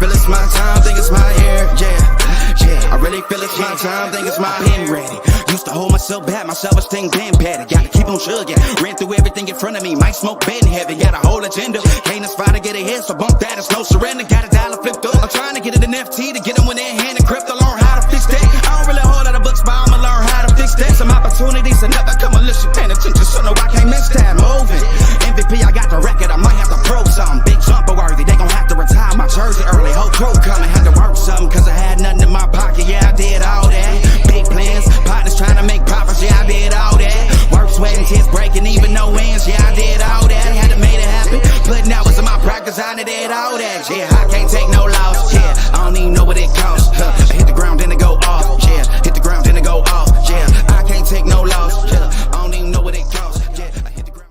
feel it's my time, think it's my year, yeah. I really feel it's my time, think it's my pen ready. Used to hold myself back, my self-esteem been better. Gotta keep on chugging, ran through everything in front of me. Might smoke bed heavy, got a whole agenda. Can't aspire to get ahead, so bump that, it's no surrender. Got a dollar flipped up, I'm trying to get it an FT to get them when they're hand and crypto. Learn how to fix that. I don't really hold out of books, but I'ma learn how to fix that. Some opportunities and never come unless you paying attention, so no, I can't miss that. Moving, MVP, I got the record, I might have to prove something. Big jumper worthy, they gon' have to retire my jersey early. Whole crew coming, had to work something, cause I had nothing in my pocket, yeah, I did all that. Big plans, partners trying to make profits, yeah, I did all that. Work, sweat, and tears breaking, even no wins, yeah, I did all that. Had to make it happen, putting hours in my practice, I did all that, yeah. I can't take no loss, yeah, I don't even know what it costs, I hit the ground, then it go off, yeah, hit the ground, then it go off, yeah. I can't take no loss, yeah, I don't even know what it costs, yeah, I hit the ground.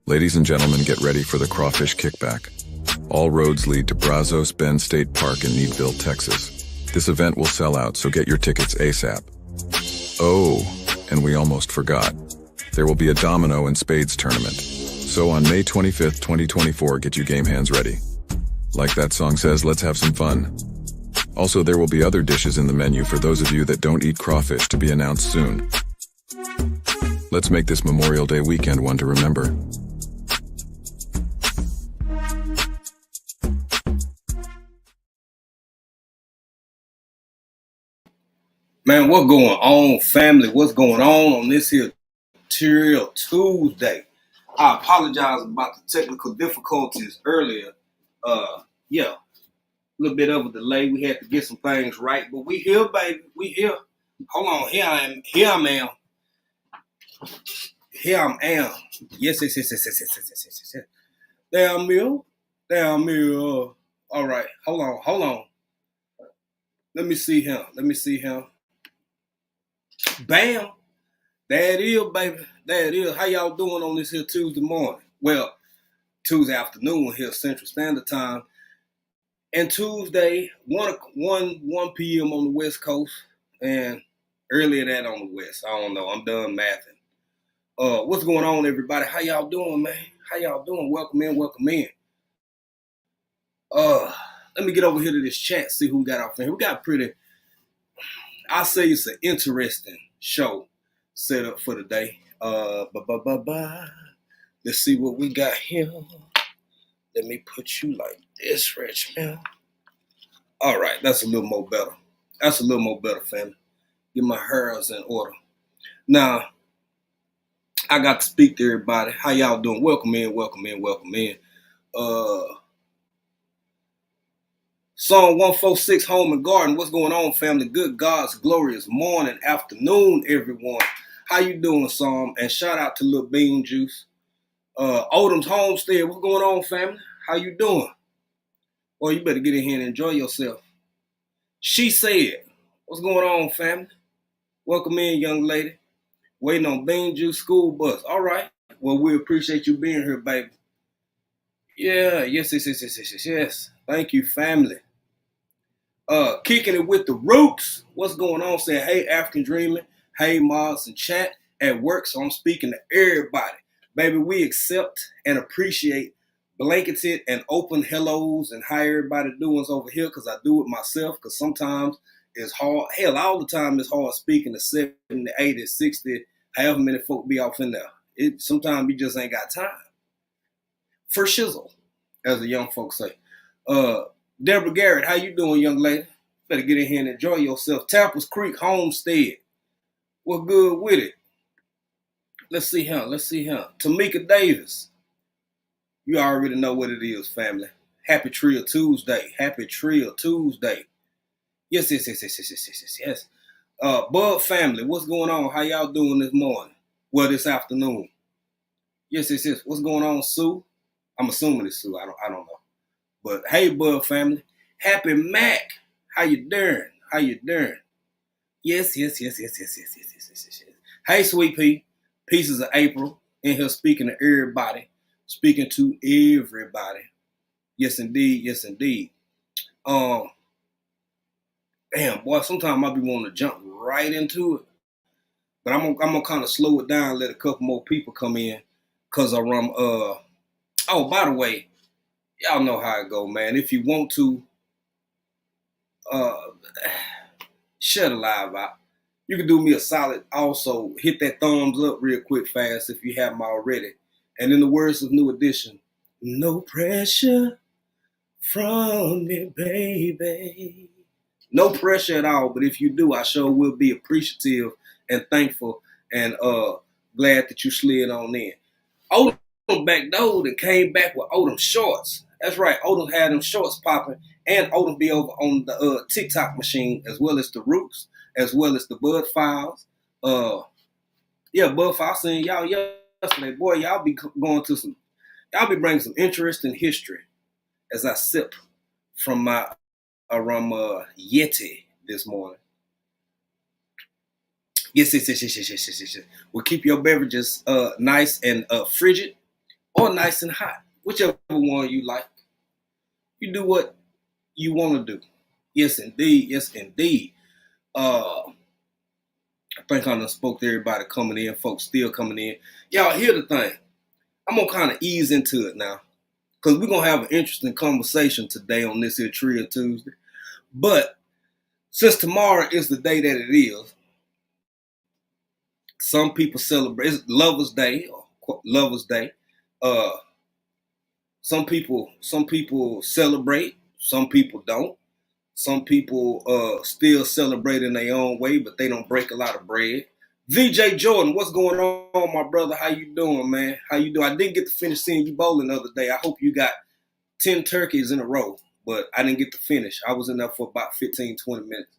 Ladies and gentlemen, get ready for the Crawfish Kickback. All roads lead to Brazos Bend State Park in Needville, Texas. This event will sell out, so get your tickets ASAP. Oh, and we almost forgot. There will be a domino and spades tournament. So on May 25th, 2024, get you game hands ready. Like that song says, let's have some fun. Also, there will be other dishes in the menu for those of you that don't eat crawfish, to be announced soon. Let's make this Memorial Day weekend one to remember. Man, what's going on, family? What's going on this here Material Tuesday? I apologize about the technical difficulties earlier. Yeah, a little bit of a delay. We had to get some things right, but we here, baby. We here. Hold on, here I am. Here I am. Here I am. Yes. Damn meal. All right, hold on. Let me see him. Bam. There it is, baby. There it is. How y'all doing on this here Tuesday morning? Well, Tuesday afternoon here, Central Standard Time. And Tuesday, 1 p.m. on the West Coast. And earlier that on the West. I don't know. I'm done mathing. What's going on, everybody? How y'all doing, man? How y'all doing? Welcome in. Let me get over here to this chat, see who we got off in here. We got I say it's an interesting show set up for today. Let's see what we got here. Let me put you like this, Rich, man. All right, that's a little more better, family. Get my hairs in order. Now, I got to speak to everybody. How y'all doing? Welcome in. Psalm 146, Home and Garden. What's going on, family? Good God's glorious morning, afternoon, everyone. How you doing, Psalm? And shout out to Lil Bean Juice. Odom's Homestead. What's going on, family? How you doing? Well, you better get in here and enjoy yourself. She Said. What's going on, family? Welcome in, young lady. Waiting on Bean Juice school bus. All right. Well, we appreciate you being here, baby. Yeah, yes. Thank you, family. Kicking it with the Roots. What's going on? Saying, hey, African Dreaming. Hey, mods and chat at work. So I'm speaking to everybody. Baby, we accept and appreciate blanketed and open hellos and how everybody doing's over here, because I do it myself, because sometimes it's hard. Hell, all the time it's hard speaking to 70, 80, 60, however many folk be off in there. Sometimes you just ain't got time. For shizzle, as the young folks say. Deborah Garrett, how you doing, young lady? Better get in here and enjoy yourself. Tappers Creek Homestead. What's good with it? Let's see him. Tamika Davis. You already know what it is, family. Happy Trill Tuesday. Yes. Bud family, what's going on? How y'all doing this morning? Well, this afternoon. Yes. What's going on, Sue? I'm assuming it's Sue. I don't know. But hey, Bud family. Happy Mac. How you doing? Yes. Hey, Sweet Pea. Pieces of April. In here speaking to everybody. Yes, indeed. damn, boy, sometimes I be wanting to jump right into it. But I'm gonna kind of slow it down, let a couple more people come in, cause I run. Oh, by the way, y'all know how it go, man. If you want to, uh, share the live out. You can do me a solid. Also, hit that thumbs up real quick, fast if you haven't already. And in the words of New Edition, no pressure from me, baby. No pressure at all. But if you do, I sure will be appreciative and thankful and glad that you slid on in. Odom backdoored and came back with Odom shorts. That's right. Odom had them shorts popping, and Odom be over on the TikTok machine as well as the Roots, as well as the Bud Files. Bud Files seen y'all yesterday. Boy, y'all be going to some. Y'all be bringing some interesting history as I sip from my Yeti this morning. Yes. We'll keep your beverages nice and frigid or nice and hot, whichever one you like. You do what you want to do. Yes, indeed. Yes, indeed. I think I done spoke to everybody coming in, folks still coming in. Y'all, hear the thing. I'm going to kind of ease into it now because we're going to have an interesting conversation today on this here Trio Tuesday. But since tomorrow is the day that it is, some people celebrate. It's Lover's Day. Some people celebrate. Some people don't. Some people still celebrate in their own way, but they don't break a lot of bread. VJ Jordan, what's going on, my brother? How you doing, man? How you doing? I didn't get to finish seeing you bowling the other day. I hope you got 10 turkeys in a row, but I didn't get to finish. I was in there for about 15, 20 minutes.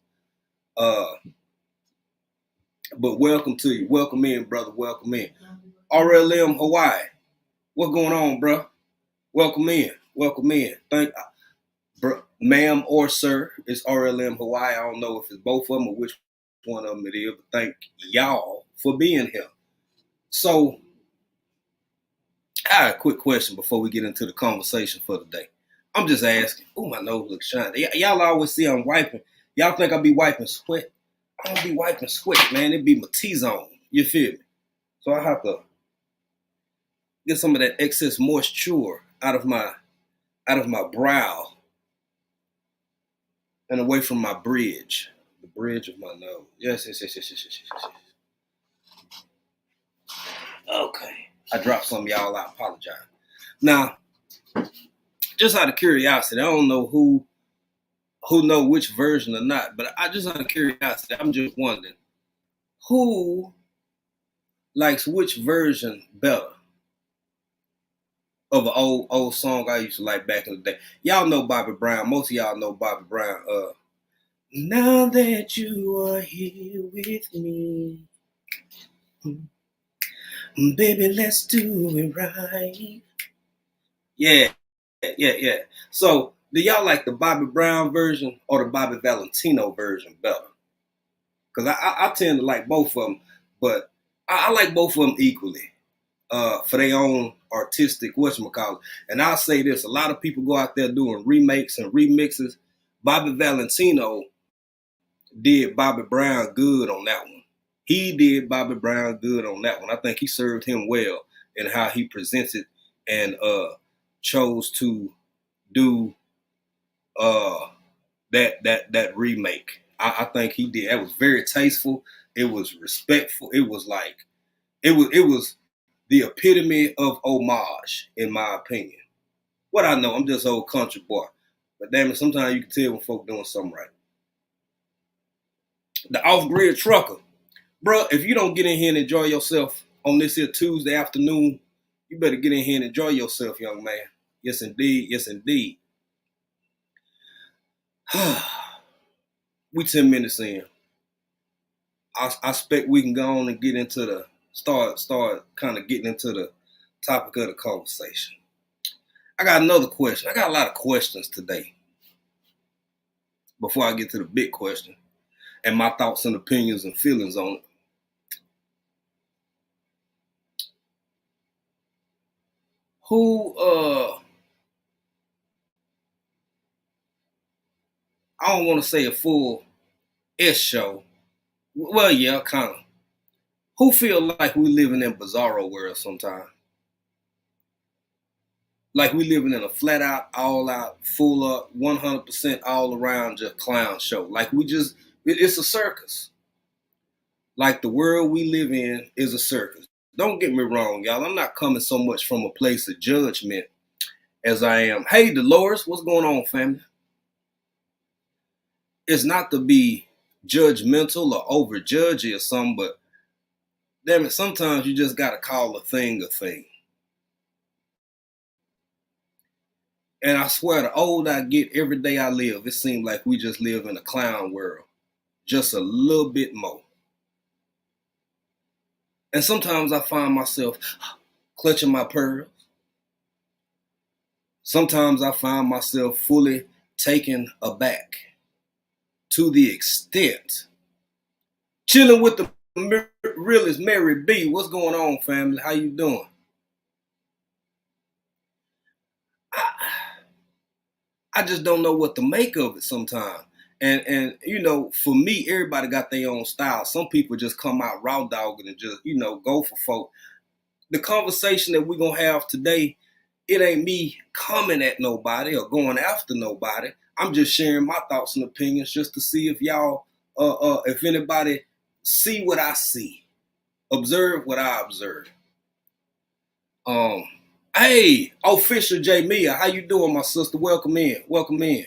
But welcome to you. Welcome in, brother. Welcome in. RLM Hawaii. What's going on, bro? Welcome in. Welcome in. Ma'am or sir, it's RLM Hawaii. I don't know if it's both of them or which one of them it is, but thank y'all for being here. So, I have a quick question before we get into the conversation for the day. I'm just asking. Oh, my nose looks shiny. Y'all always see I'm wiping. Y'all think I be wiping sweat? I don't be wiping sweat, man. It be my T-zone. You feel me? So I have to get some of that excess moisture out of my brow and away from my bridge. The bridge of my nose. Yes. Okay. I dropped some, y'all. I apologize. Now, just out of curiosity, I don't know who know which version or not, but I just out of curiosity, I'm just wondering who likes which version better of an old song I used to like back in the day. Y'all know Bobby Brown. Most of y'all know Bobby Brown. Now that you are here with me, baby, let's do it right. Yeah. So, do y'all like the Bobby Brown version or the Bobby Valentino version better? Because I tend to like both of them, but I like both of them equally for their own artistic whatchamacallit. And I'll say this, a lot of people go out there doing remakes and remixes. Bobby Valentino did Bobby Brown good on that one. He did Bobby Brown good on that one. I think he served him well in how he presented and chose to do that remake. I think he did. That was very tasteful. It was respectful. It was like it was the epitome of homage, in my opinion. What I know, I'm just old country boy. But damn it, sometimes you can tell when folk doing something right. The off-grid trucker. Bro, if you don't get in here and enjoy yourself on this here Tuesday afternoon, you better get in here and enjoy yourself, young man. Yes, indeed. Yes, indeed. We 10 minutes in. I expect we can go on and get into the start kind of getting into the topic of the conversation. I got another question. I got a lot of questions today. Before I get to the big question and my thoughts and opinions and feelings on it. I don't want to say a full S show. Well, yeah, kind of. Who feel like we living in bizarro world sometimes? Like we living in a flat out, all out, full up, 100% all around just clown show. Like it's a circus. Like the world we live in is a circus. Don't get me wrong, y'all. I'm not coming so much from a place of judgment as I am. Hey, Dolores, what's going on, family? It's not to be judgmental or over judgy or something, but damn it, sometimes you just gotta call a thing a thing. And I swear, the older I get, every day I live, it seems like we just live in a clown world, just a little bit more. And sometimes I find myself clutching my pearls. Sometimes I find myself fully taken aback to the extent. Chilling with the realest Mary B. What's going on, family? How you doing? I just don't know what to make of it sometimes. And you know, for me, everybody got their own style. Some people just come out raw dogging and just, you know, go for folk. The conversation that we're gonna have today, it ain't me coming at nobody or going after nobody. I'm just sharing my thoughts and opinions just to see if y'all if anybody see what I see, observe what I observe. Hey, official J Mia, how you doing, my sister? Welcome in. Welcome in.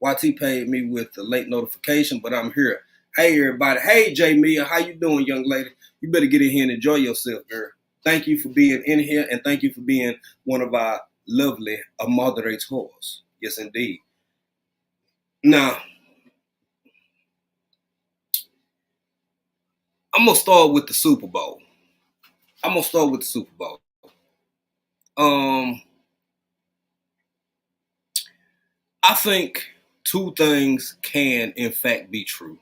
YT paid me with the late notification, but I'm here. Hey, everybody. Hey, J Mia, how you doing, young lady? You better get in here and enjoy yourself, girl. Thank you for being in here, and thank you for being one of our lovely moderators. Yes, indeed. Now, I'm going to start with the Super Bowl. I think two things can, in fact, be true.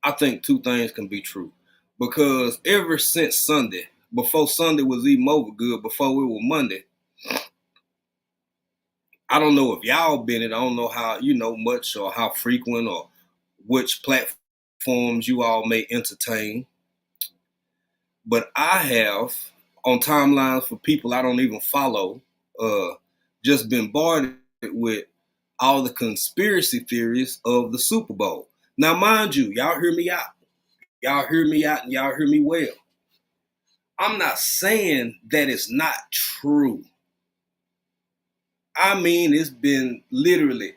I think two things can be true. Because ever since Sunday, before Sunday was even over good, before it was Monday, I don't know if y'all been it. I don't know how, you know, much or how frequent or which platforms you all may entertain. But I have, on timelines for people I don't even follow, just been bombarded with all the conspiracy theories of the Super Bowl. Now, mind you, y'all hear me out. Y'all hear me out and y'all hear me well. I'm not saying that it's not true. I mean, it's been literally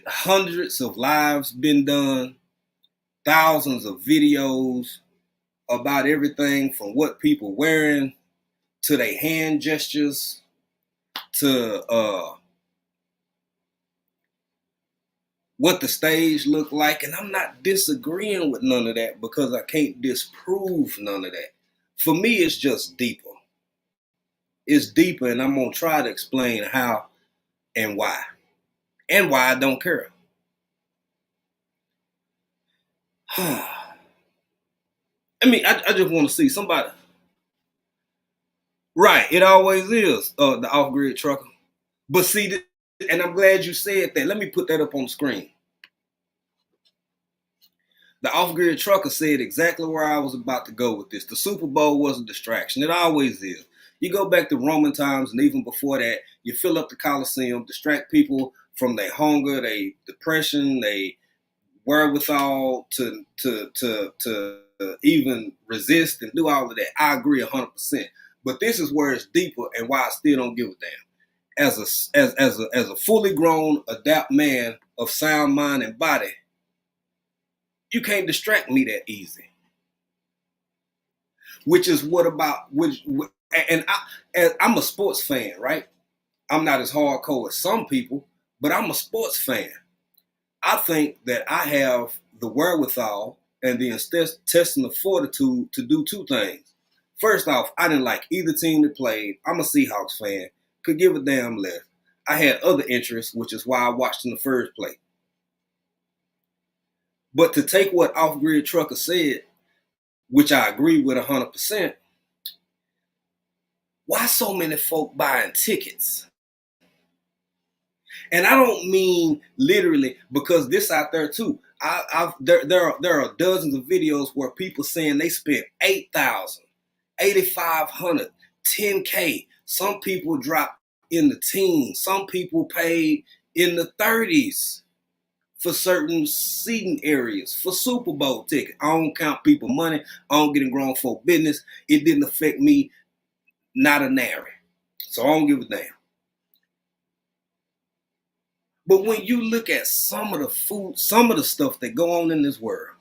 hundreds of lives been done, thousands of videos about everything from what people wearing to their hand gestures to what the stage looked like. And I'm not disagreeing with none of that because I can't disprove none of that. For me, it's just deeper. It's deeper, and I'm going to try to explain how and why I don't care. I mean, I just want to see somebody. Right, it always is the off-grid trucker. But see, and I'm glad you said that. Let me put that up on the screen. The off-grid trucker said exactly where I was about to go with this. The Super Bowl was a distraction. It always is. You go back to Roman times, and even before that, you fill up the Coliseum, distract people from their hunger, their depression, their wherewithal to even resist and do all of that. I agree 100%. But this is where it's deeper and why I still don't give a damn. As a fully grown, adult man of sound mind and body, you can't distract me that easy. Which is what about I'm a sports fan, right? I'm not as hardcore as some people, but I'm a sports fan. I think that I have the wherewithal and the intestinal fortitude to do two things. First off, I didn't like either team that played. I'm a Seahawks fan. Could give a damn less. I had other interests, which is why I watched in the first place. But to take what Off-Grid Trucker said, which I agree with 100%, why so many folk buying tickets? And I don't mean literally, because this out there too. There are dozens of videos where people saying they spent 8,000, 8,500, 10K. Some people dropped in the teens. Some people paid in the 30s for certain seating areas, for Super Bowl tickets. I don't count people money. I don't get in grown folk business. It didn't affect me, not a nary. So I don't give a damn. But when you look at some of the food, some of the stuff that go on in this world,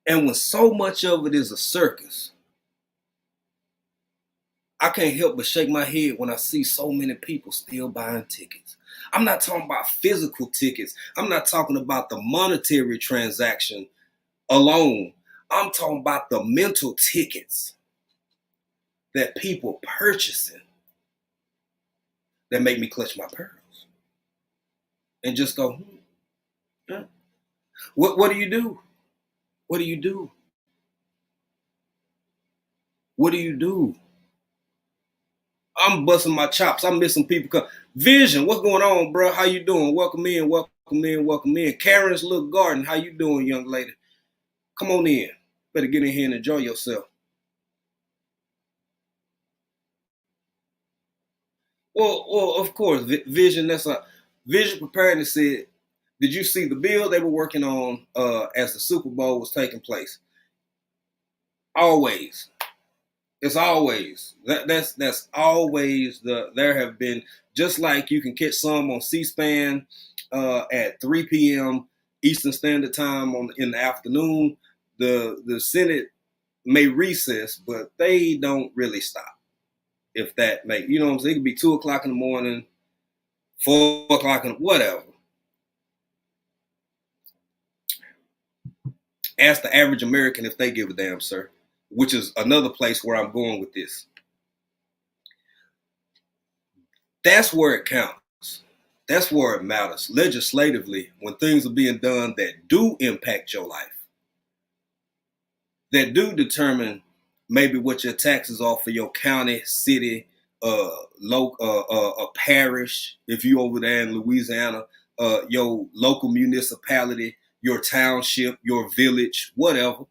and when so much of it is a circus, I can't help but shake my head when I see so many people still buying tickets. I'm not talking about physical tickets. I'm not talking about the monetary transaction alone. I'm talking about the mental tickets that people purchasing that make me clutch my pearls and just go, huh? What do you do? What do you do? What do you do? I'm busting my chops. I'm missing people. Vision, what's going on, bro? How you doing? Welcome in, welcome in, welcome in. Karen's Little Garden, how you doing, young lady? Come on in. Better get in here and enjoy yourself. Well, of course, Vision. That's a Vision Preparedness said. Did you see the bill they were working on as the Super Bowl was taking place? Always. It's always that's always there have been, just like you can catch some on C-SPAN at 3 p.m. Eastern Standard Time in the afternoon. The Senate may recess, but they don't really stop. If that make, you know what I'm saying, it could be 2 o'clock in the morning, 4 o'clock in whatever. Ask the average American if they give a damn, sir. Which is another place where I'm going with this. That's where it counts. That's where it matters. Legislatively, when things are being done that do impact your life, that do determine maybe what your taxes are for your county, city, parish, if you over there in Louisiana, your local municipality, your township, your village, whatever.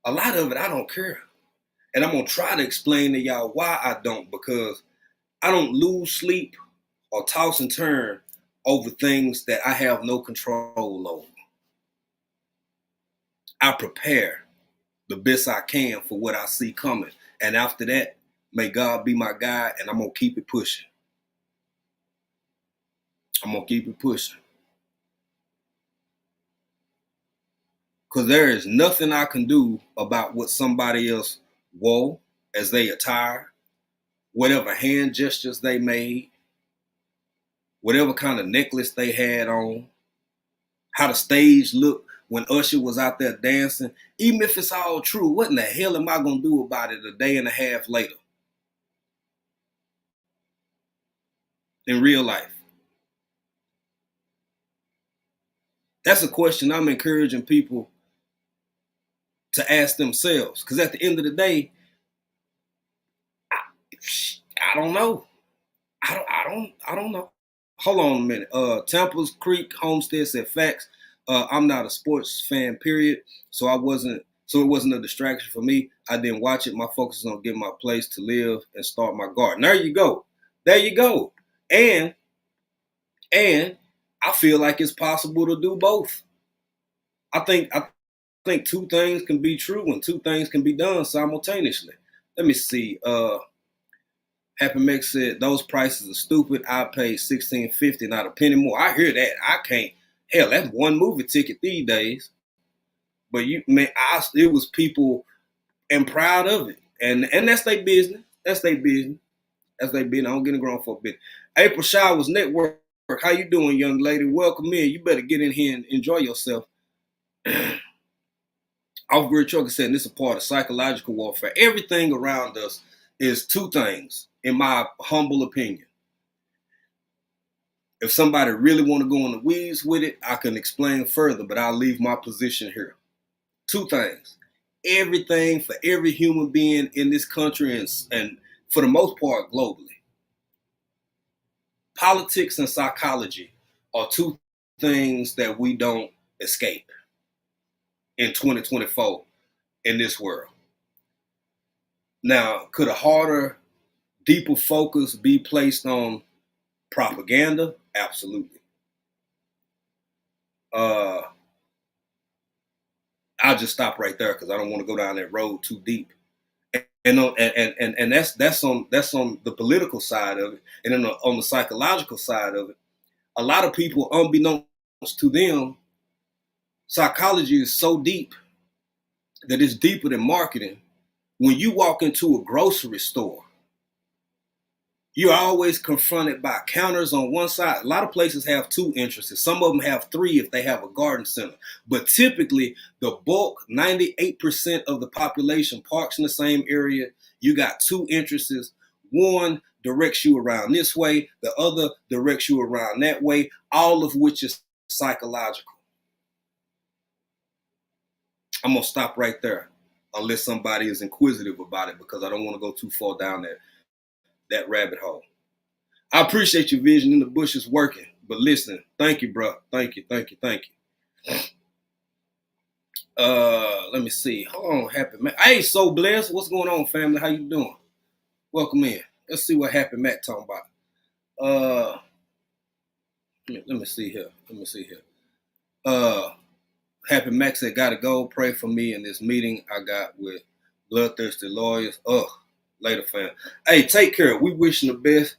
A lot of it, I don't care. And I'm going to try to explain to y'all why I don't, because I don't lose sleep or toss and turn over things that I have no control over. I prepare the best I can for what I see coming. And after that, may God be my guide, and I'm going to keep it pushing. I'm going to keep it pushing. Because there is nothing I can do about what somebody else wore as they attire, whatever hand gestures they made, whatever kind of necklace they had on, how the stage looked when Usher was out there dancing. Even if it's all true, what in the hell am I going to do about it a day and a half later in real life? That's a question I'm encouraging people to ask themselves, because at the end of the day, I don't know. I don't know. Hold on a minute. Temple's Creek Homestead said facts. I'm not a sports fan, period. So it wasn't a distraction for me. I didn't watch it. My focus is on getting my place to live and start my garden. There you go. There you go. And I feel like it's possible to do both. I think two things can be true and two things can be done simultaneously. Let me see. Happy Mex said those prices are stupid. I paid $16.50, not a penny more. I hear that. I can't. Hell, that's one movie ticket these days. But it was people, and proud of it, and that's their business. That's their business. That's their business. I don't get a grown folk business. April Showers Network. How you doing, young lady? Welcome in. You better get in here and enjoy yourself. Off-grid trucker said this is a part of psychological warfare. Everything around us is two things, in my humble opinion. If somebody really want to go in the weeds with it, I can explain further, but I'll leave my position here. Two things. Everything for every human being in this country and for the most part, globally. Politics and psychology are two things that we don't escape in 2024 in this world. Now, could a harder, deeper focus be placed on propaganda? Absolutely. I'll just stop right there because I don't want to go down that road too deep. And that's on the political side of it, and then on the psychological side of it, a lot of people, unbeknownst to them, psychology is so deep that it's deeper than marketing. When you walk into a grocery store, you're always confronted by counters on one side. A lot of places have two entrances. Some of them have three if they have a garden center. But typically, the bulk, 98% of the population parks in the same area. You got two entrances. One directs you around this way. The other directs you around that way, all of which is psychological. I'm going to stop right there unless somebody is inquisitive about it because I don't want to go too far down that rabbit hole. I appreciate your vision in the bush is working, but listen, thank you, bro. Thank you. Let me see. Hold on, Happy Mac. Hey, so blessed. What's going on, family? How you doing? Welcome in. Let's see what Happy Mac talking about. Let me see here. Happy Mac said, gotta go. Pray for me in this meeting I got with bloodthirsty lawyers. Later, fam. Hey, take care. We wishing the best.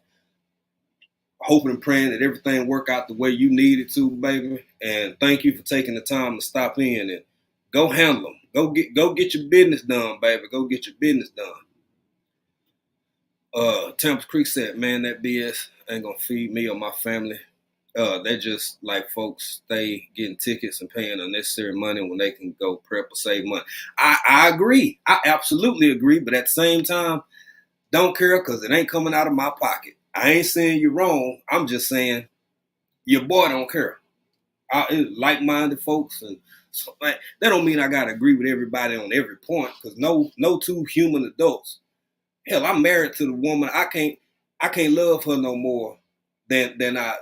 Hoping and praying that everything work out the way you need it to, baby. And thank you for taking the time to stop in and go handle them. Go get your business done, baby. Go get your business done. Tempest Creek said, man, that BS ain't gonna feed me or my family. They just like folks stay getting tickets and paying unnecessary money when they can go prep or save money. I agree. I absolutely agree. But at the same time, don't care because it ain't coming out of my pocket. I ain't saying you're wrong. I'm just saying your boy don't care. Like-minded folks, and so, that don't mean I gotta agree with everybody on every point. Because no two human adults. Hell, I'm married to the woman. I can't love her no more than I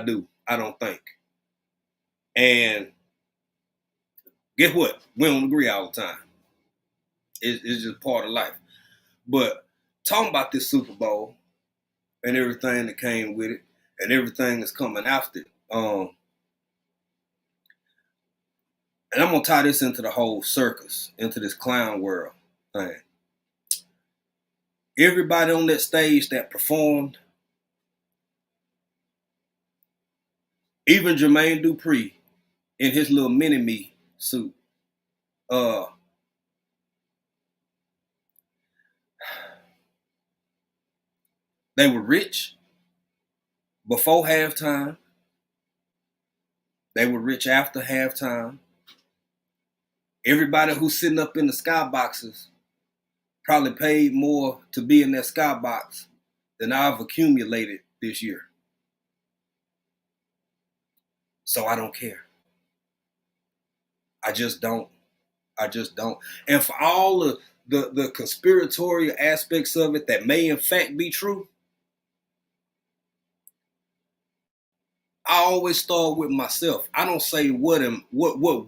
do. I don't think. And guess what? We don't agree all the time. It's just part of life. But talking about this Super Bowl and everything that came with it and everything that's coming after it. And I'm going to tie this into the whole circus, into this clown world thing. Everybody on that stage that performed, even Jermaine Dupri in his little mini-me suit, they were rich before halftime. They were rich after halftime. Everybody who's sitting up in the skyboxes probably paid more to be in that skybox than I've accumulated this year. So I don't care. I just don't. And for all the conspiratorial aspects of it that may in fact be true, I always start with myself. I don't say what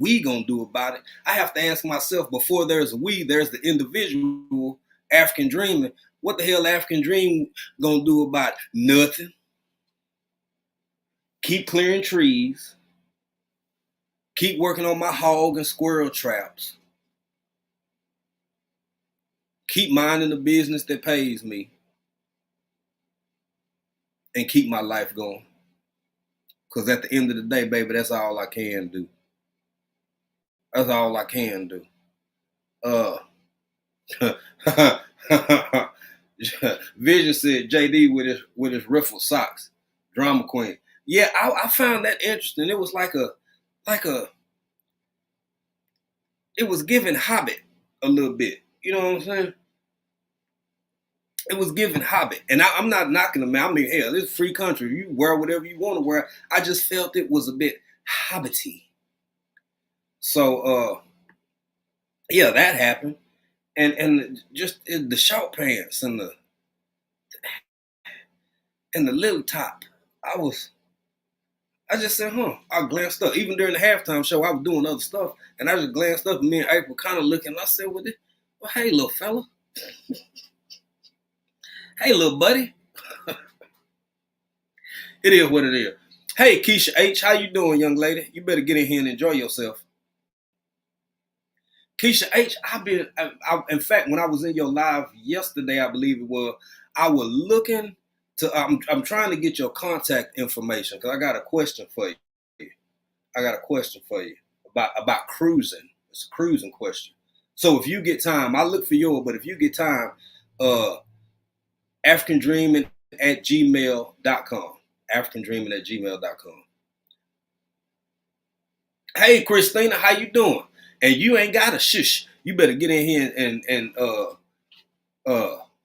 we gonna do about it. I have to ask myself before there's a we, there's the individual African dreaming. What the hell African dream gonna do about it? Nothing. Keep clearing trees. Keep working on my hog and squirrel traps. Keep minding the business that pays me. And keep my life going. Because at the end of the day, baby, that's all I can do. That's all I can do. Vision said JD with his ruffled socks. Drama queen. Yeah, I found that interesting. It was like a it was giving Hobbit a little bit. You know what I'm saying? It was giving Hobbit. And I'm not knocking them out. I mean, hell, it's a free country. You wear whatever you want to wear. I just felt it was a bit Hobbity. So, yeah, that happened. And just the short pants and and the Lily Top. I just said, I glanced up. Even during the halftime show, I was doing other stuff, and I just glanced up, and me and April kind of looking. And I said, well, hey, little fella. Hey, little buddy. It is what it is. Hey, Keisha H, how you doing, young lady? You better get in here and enjoy yourself. Keisha H, in fact, when I was in your live yesterday, I believe it was, I was looking to, I'm trying to get your contact information because I got a question for you. About cruising. It's a cruising question. So if you get time, I look for yours, but if you get time, AfricanDreaming@gmail.com. AfricanDreaming@gmail.com. Hey, Christina, how you doing? And you ain't got a shush. You better get in here and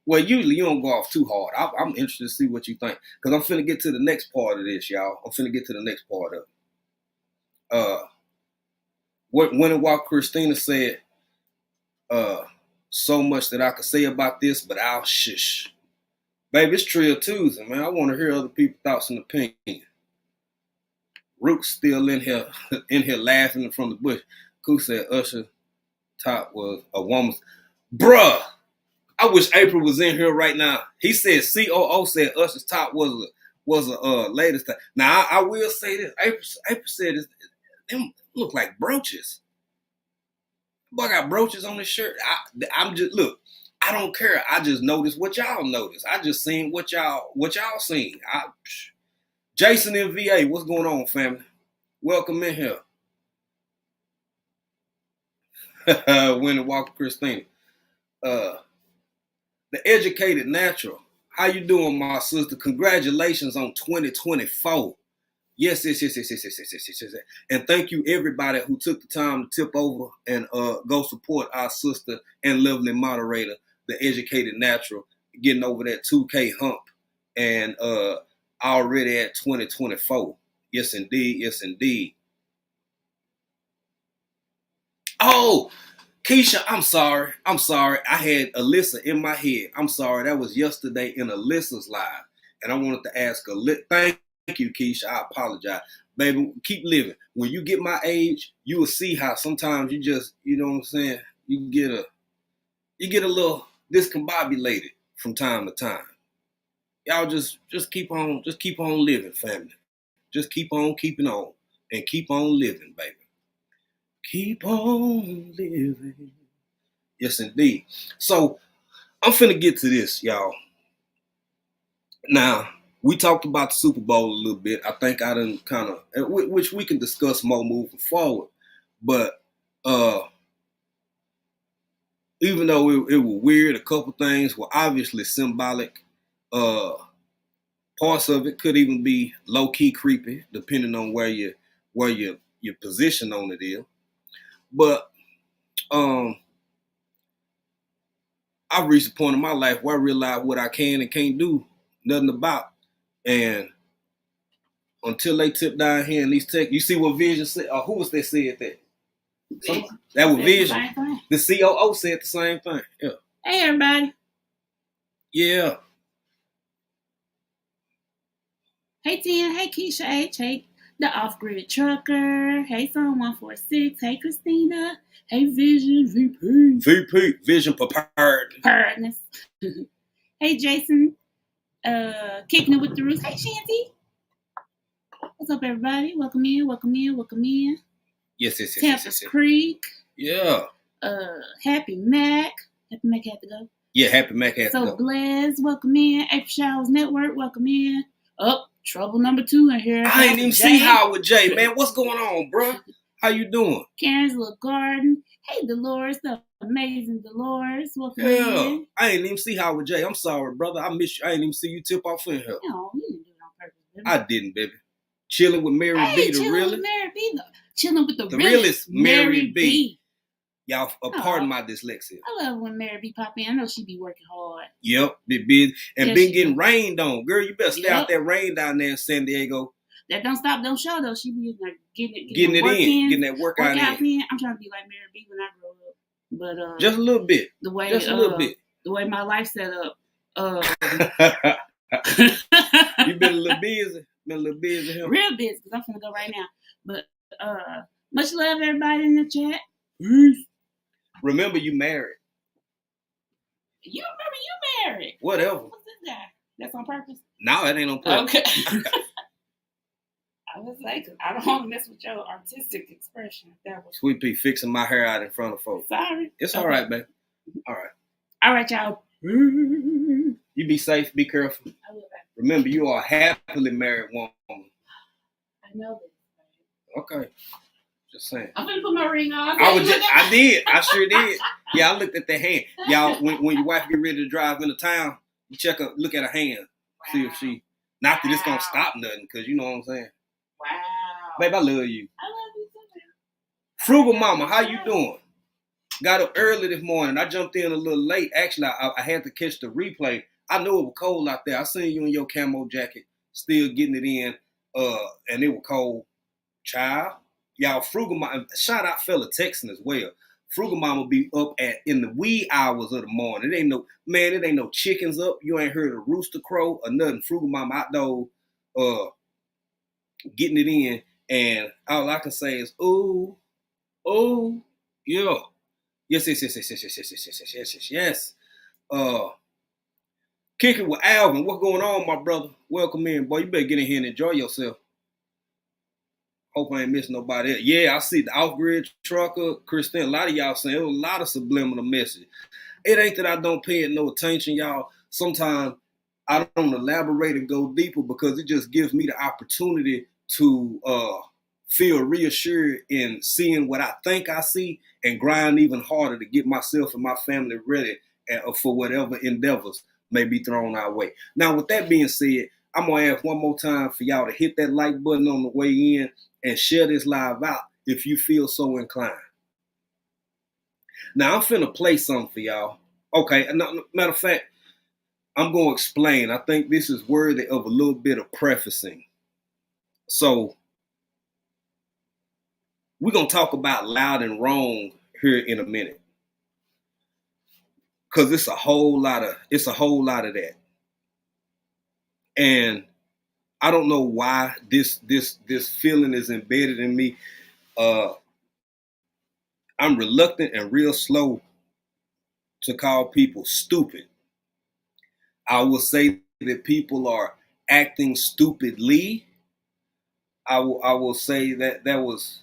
well, usually you don't go off too hard. I'm interested to see what you think. Because I'm finna get to the next part of this, y'all. I'm finna get to the next part of it. When and while Christina said, so much that I could say about this, but I'll shush. Baby, it's Trill Tuesday, man. I want to hear other people's thoughts and opinions. Rook's still in here laughing from the bush. Who said Usher top was a woman's? Bruh, I wish April was in here right now. He said COO said Usher's top was a latest time. Now I will say this. April said this, them look like brooches. Boy, got brooches on his shirt. I'm just look. I don't care. I just noticed what y'all noticed. I just seen what y'all seen. Jason in VA, what's going on, family? Welcome in here. Winnie Walker Christina. The Educated Natural. How you doing, my sister? Congratulations on 2024. Yes. And thank you, everybody who took the time to tip over and go support our sister and lovely moderator, The Educated Natural, getting over that 2K hump and already at 2024. Yes, indeed. Oh, Keisha, I'm sorry. I had Alyssa in my head. I'm sorry. That was yesterday in Alyssa's live. And I wanted to ask her, thank you, Keisha. I apologize. Baby, keep living. When you get my age, you will see how sometimes you just, you know what I'm saying? You get a little discombobulated from time to time. Y'all just keep on living, family. Just keep on keeping on and keep on living, baby. Keep on living. Yes, indeed. So I'm finna get to this, y'all. Now, we talked about the Super Bowl a little bit. I think I done kind of, which we can discuss more moving forward. But even though it was weird, a couple things were obviously symbolic. Parts of it could even be low-key creepy, depending on where your position on it is. But I've reached a point in my life where I realize what I can and can't do nothing about. And until they tip down here in these tech, you see what Vision said? Who was that said that? That was Vision. The COO said the same thing. Yeah. Hey, everybody. Yeah. Hey, Tia. Hey, Keisha H. Hey, the Off-Grid Trucker. Hey, Psalm 146. Hey, Christina. Hey, Vision. VP. Vision preparedness. Hey, Jason. Kicking it with the roots. Hey, Shanty. What's up, everybody? Welcome in. Yes. Tempest Creek. Yeah. Happy Mac. Happy Mac had to go. Yeah, Happy Mac had to go. So, Blaze, welcome in. April Showers Network, welcome in. Trouble number 2 in here. I ain't even see Howard J, man. What's going on, bro? How you doing? Karen's Little Garden. Hey, Dolores, the amazing Dolores. Welcome in. I ain't even see Howard J. I'm sorry, brother. I miss you. I ain't even see you tip off in here. No, you didn't do it on purpose, baby. I didn't, baby. Chilling with Mary B. The realest. Chilling with the realest Mary B. Y'all, pardon my dyslexia. I love when Mary B pop in. I know she be working hard. Yep, be busy. And been getting rained on. Girl, you better stay out that rain down there in San Diego. That don't stop, don't show, though. She be like getting that workout in. I'm trying to be like Mary B when I grow up. But just a little bit. The way just a little bit. The way my life set up. You been a little busy? Been a little busy here? Real busy, because I'm finna go right now. But much love, everybody in the chat. Remember, you married. You remember you married. Whatever. What's this guy? That's on purpose? No, it ain't on purpose. Okay. I was like, I don't want to mess with your artistic expression. That was Sweet Pea fixing my hair out in front of folks. sorry. It's all right, babe. All right. All right, y'all. You be safe. Be careful. I will. Remember, you are a happily married woman. I know this. Okay. Just saying. I'm gonna put my ring on. I did. I sure did. Yeah, I looked at the hand. Y'all, when your wife get ready to drive into town, you look at her hand. See if she, not that it's gonna stop nothing, because you know what I'm saying. Wow. Babe, I love you. I love you too. Frugal Mama, how you doing? Got up early this morning. I jumped in a little late. Actually, I had to catch the replay. I knew it was cold out there. I seen you in your camo jacket, still getting it in, and it was cold. Child, y'all, Frugal Mama, shout out fella Texan as well. Frugal Mama be up in the wee hours of the morning. It ain't no chickens up. You ain't heard a rooster crow or nothing. Frugal Mama outdoors, getting it in, and all I can say is, ooh, yeah. Yes. Kicking with Alvin. What's going on, my brother? Welcome in, boy. You better get in here and enjoy yourself. Hope I ain't missing nobody else. Yeah, I see the off-grid trucker, Christine. A lot of y'all saying it was a lot of subliminal message. It ain't that I don't pay it no attention, y'all. Sometimes I don't elaborate and go deeper because it just gives me the opportunity to feel reassured in seeing what I think I see and grind even harder to get myself and my family ready for whatever endeavors may be thrown our way. Now, with that being said, I'm going to ask one more time for y'all to hit that like button on the way in and share this live out if you feel so inclined. Now, I'm finna play something for y'all. Okay, matter of fact, I'm going to explain. I think this is worthy of a little bit of prefacing. So, we're going to talk about loud and wrong here in a minute. Because it's a whole lot of that. And I don't know why this feeling is embedded in me. I'm reluctant and real slow to call people stupid. I will say that people are acting stupidly. I will say that was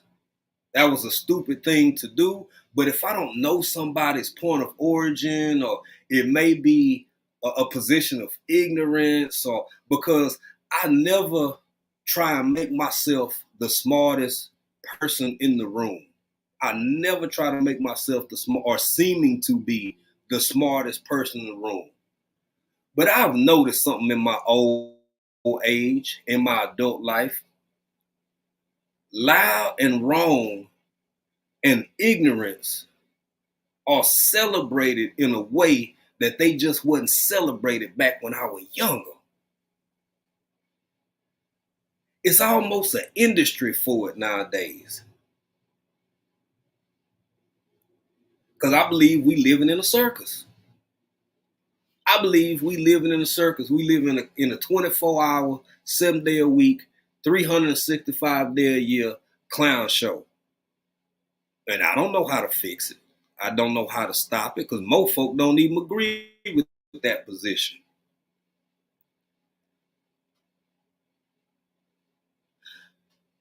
a stupid thing to do. But if I don't know somebody's point of origin, or it may be a position of ignorance, or because I never try and make myself the smartest person in the room. I never try to make myself or seeming to be the smartest person in the room. But I've noticed something in my old age, in my adult life. Loud and wrong and ignorance are celebrated in a way that they just wasn't celebrated back when I was younger. It's almost an industry for it nowadays. Because I believe we living in a circus. I believe we living in a circus. We live in a 24-hour, 7-day a week, 365 day a year clown show. And I don't know how to fix it. I don't know how to stop it because most folk don't even agree with that position.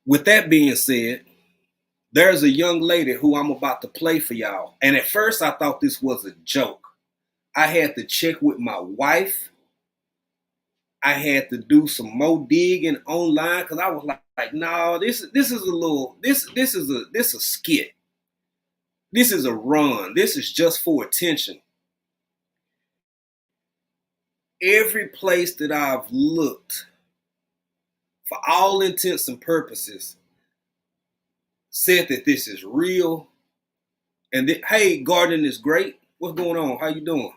With that being said, there's a young lady who I'm about to play for y'all. And at first I thought this was a joke. I had to check with my wife. I had to do some more digging online because I was like, no, this is a skit. This is a run. This is just for attention. Every place that I've looked, for all intents and purposes, said that this is real. And hey, gardening is great. What's going on? How you doing?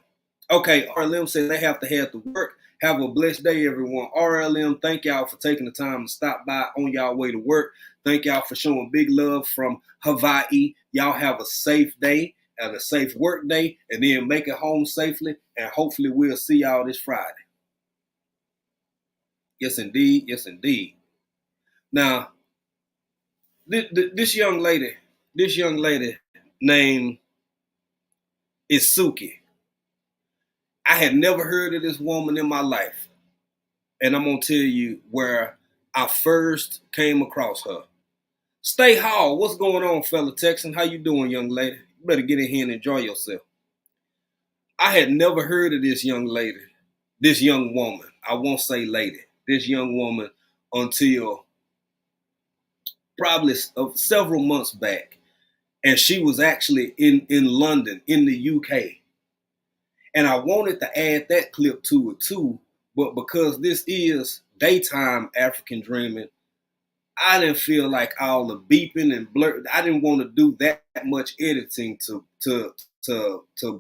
Okay, RLM said they have to head to work. Have a blessed day, everyone. RLM, thank y'all for taking the time to stop by on y'all way to work. Thank y'all for showing big love from Hawaii. Y'all have a safe day and a safe work day, and then make it home safely. And hopefully we'll see y'all this Friday. Yes, indeed. Yes, indeed. Now, this young lady named Isuki. I had never heard of this woman in my life. And I'm going to tell you where I first came across her. Stay Hall, what's going on, fellow Texan? How you doing, young lady? You better get in here and enjoy yourself. I had never heard of this young lady, this young woman. I won't say lady, this young woman until probably several months back. And she was actually in London, in the UK. And I wanted to add that clip to it too, but because this is daytime African dreaming, I didn't feel like all the beeping and blur. I didn't want to do that much editing to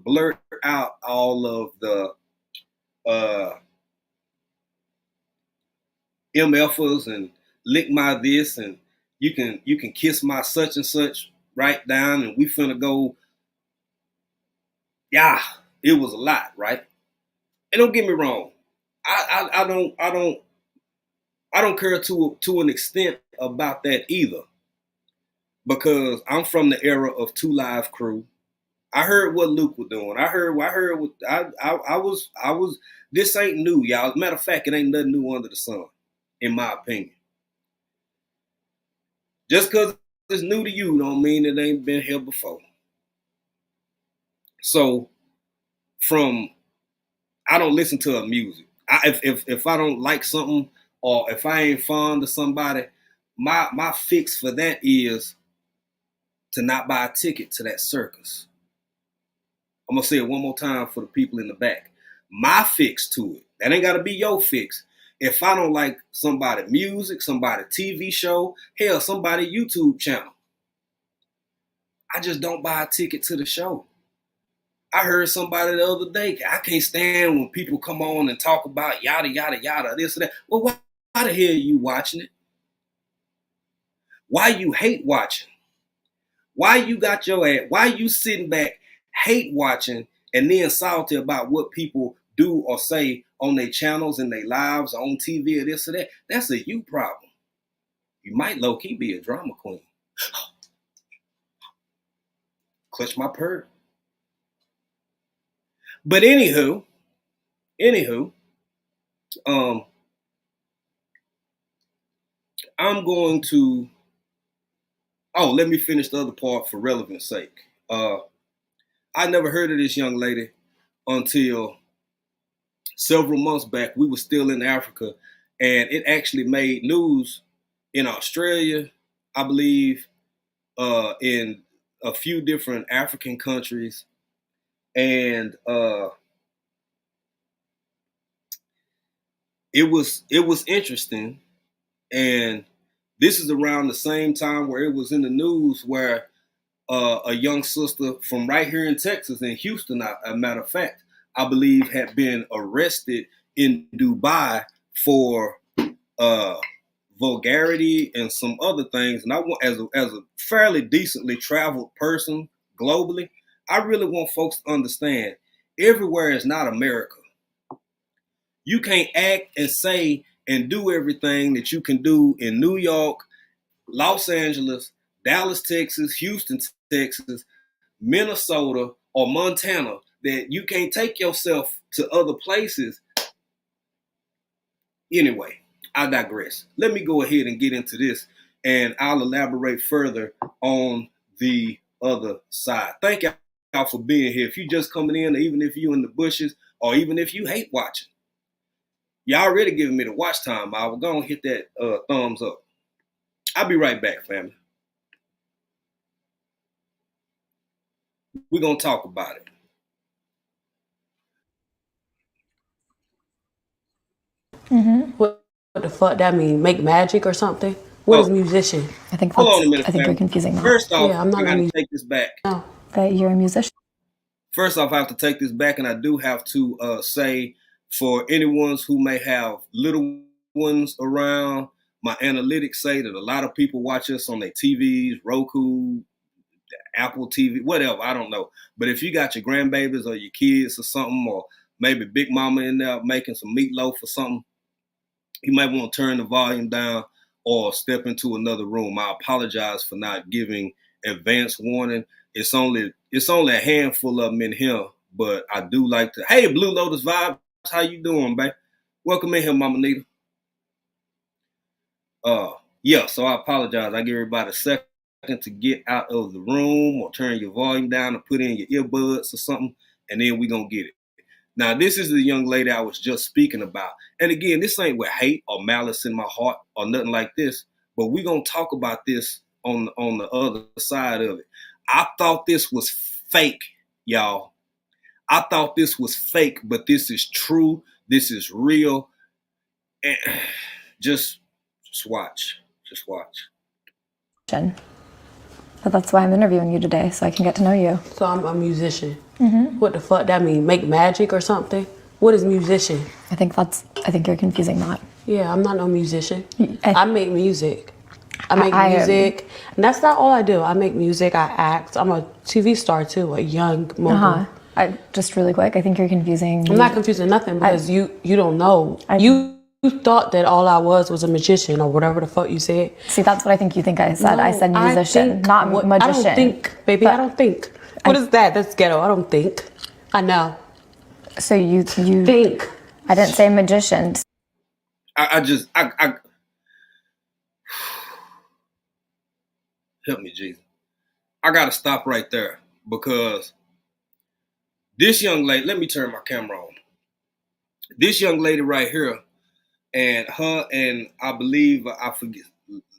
blurt out all of the MFers and lick my this and you can kiss my such and such right down and we finna go. Yeah, it was a lot, right? And don't get me wrong, I don't care to an extent about that either, because I'm from the era of 2 Live Crew. I heard what Luke was doing. I heard what I was. This ain't new, y'all. As a matter of fact, it ain't nothing new under the sun, in my opinion. Just because it's new to you don't mean it ain't been here before. So, I don't listen to her music. If I don't like something or if I ain't fond of somebody, my fix for that is to not buy a ticket to that circus. I'm gonna say it one more time for the people in the back. My fix to it. That ain't gotta be your fix. If I don't like somebody music, somebody TV show, hell, somebody YouTube channel, I just don't buy a ticket to the show. I heard somebody the other day, I can't stand when people come on and talk about yada, yada, yada, this or that. Well, why the hell are you watching it? Why you hate watching? Why you got your ass? Why you sitting back, hate watching, and then salty about what people do or say on their channels and their lives or on TV or this or that? That's a you problem. You might low-key be a drama queen. Clutch my purr. But anywho, I'm going to, let me finish the other part for relevance sake. I never heard of this young lady until several months back. We were still in Africa, and it actually made news in Australia, I believe, in a few different African countries. And it was interesting. And this is around the same time where it was in the news where a young sister from right here in Texas, in Houston, a matter of fact, I believe had been arrested in Dubai for vulgarity and some other things. And I want, as a fairly decently traveled person globally, I really want folks to understand everywhere is not America. You can't act and say and do everything that you can do in New York, Los Angeles, Dallas, Texas, Houston, Texas, Minnesota, or Montana, that you can't take yourself to other places. Anyway, I digress. Let me go ahead and get into this, and I'll elaborate further on the other side. Thank y'all for being here. If you're just coming in, or even if you're in the bushes, or even if you hate watching, y'all already giving me the watch time. I will go and hit that thumbs up. I'll be right back, family. We're going to talk about it. Mm-hmm. What the fuck that mean? Make magic or something? What is musician? I think Hold on a minute, I think family. you're confusing that. First off, Yeah, I'm not I got gonna to take this back. No. That you're a musician. First off, I have to take this back, and I do have to say, for anyone who may have little ones around, my analytics say that a lot of people watch us on their TVs, Roku, Apple TV, whatever, I don't know. But if you got your grandbabies or your kids or something, or maybe Big Mama in there making some meatloaf or something, you might want to turn the volume down or step into another room. I apologize for not giving advance warning. It's only a handful of them in here, but I do like to. Hey, Blue Lotus Vibes, how you doing, babe? Welcome in here, Mama Nita. Yeah, so I apologize. I give everybody a second to get out of the room or turn your volume down or put in your earbuds or something, and then we're going to get it. Now, this is the young lady I was just speaking about. And again, this ain't with hate or malice in my heart or nothing like this, but we're going to talk about this on the other side of it. I thought this was fake, y'all. I thought this was fake, but this is true. This is real. And just watch. Just watch. But that's why I'm interviewing you today, so I can get to know you. So I'm a musician. What the fuck that mean? Make magic or something? What is musician? I think you're confusing that. Yeah, I'm not no musician. I- I make music. I make I- music. And that's not all I do. I make music, I act. I'm a TV star too, a young mogul. Just really quick, I think you're confusing. I'm not confusing nothing because you don't know. You thought that all I was a magician or whatever the fuck you said. See, that's what I think you think I said. No, I said musician, not magician. I don't think, baby. But I don't think. What is that? That's ghetto. I don't think. I know. So you Think. I didn't say magician. I help me, Jesus. I got to stop right there because this young lady, let me turn my camera on. This young lady right here, and her and I believe, I forget,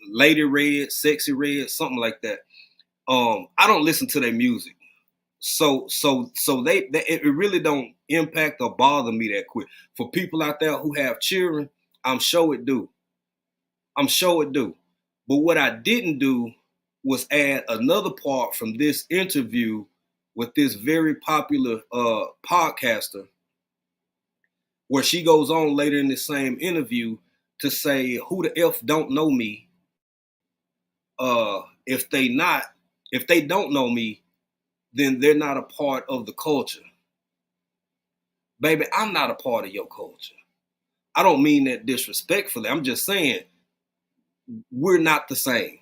Lady Red, Sexy Red, something like that. I don't listen to their music. So they it really don't impact or bother me that quick. For people out there who have children, I'm sure it do. But what I didn't do was add another part from this interview with this very popular podcaster, where she goes on later in the same interview to say, who the F don't know me? If they don't know me, then they're not a part of the culture. Baby, I'm not a part of your culture. I don't mean that disrespectfully. I'm just saying we're not the same.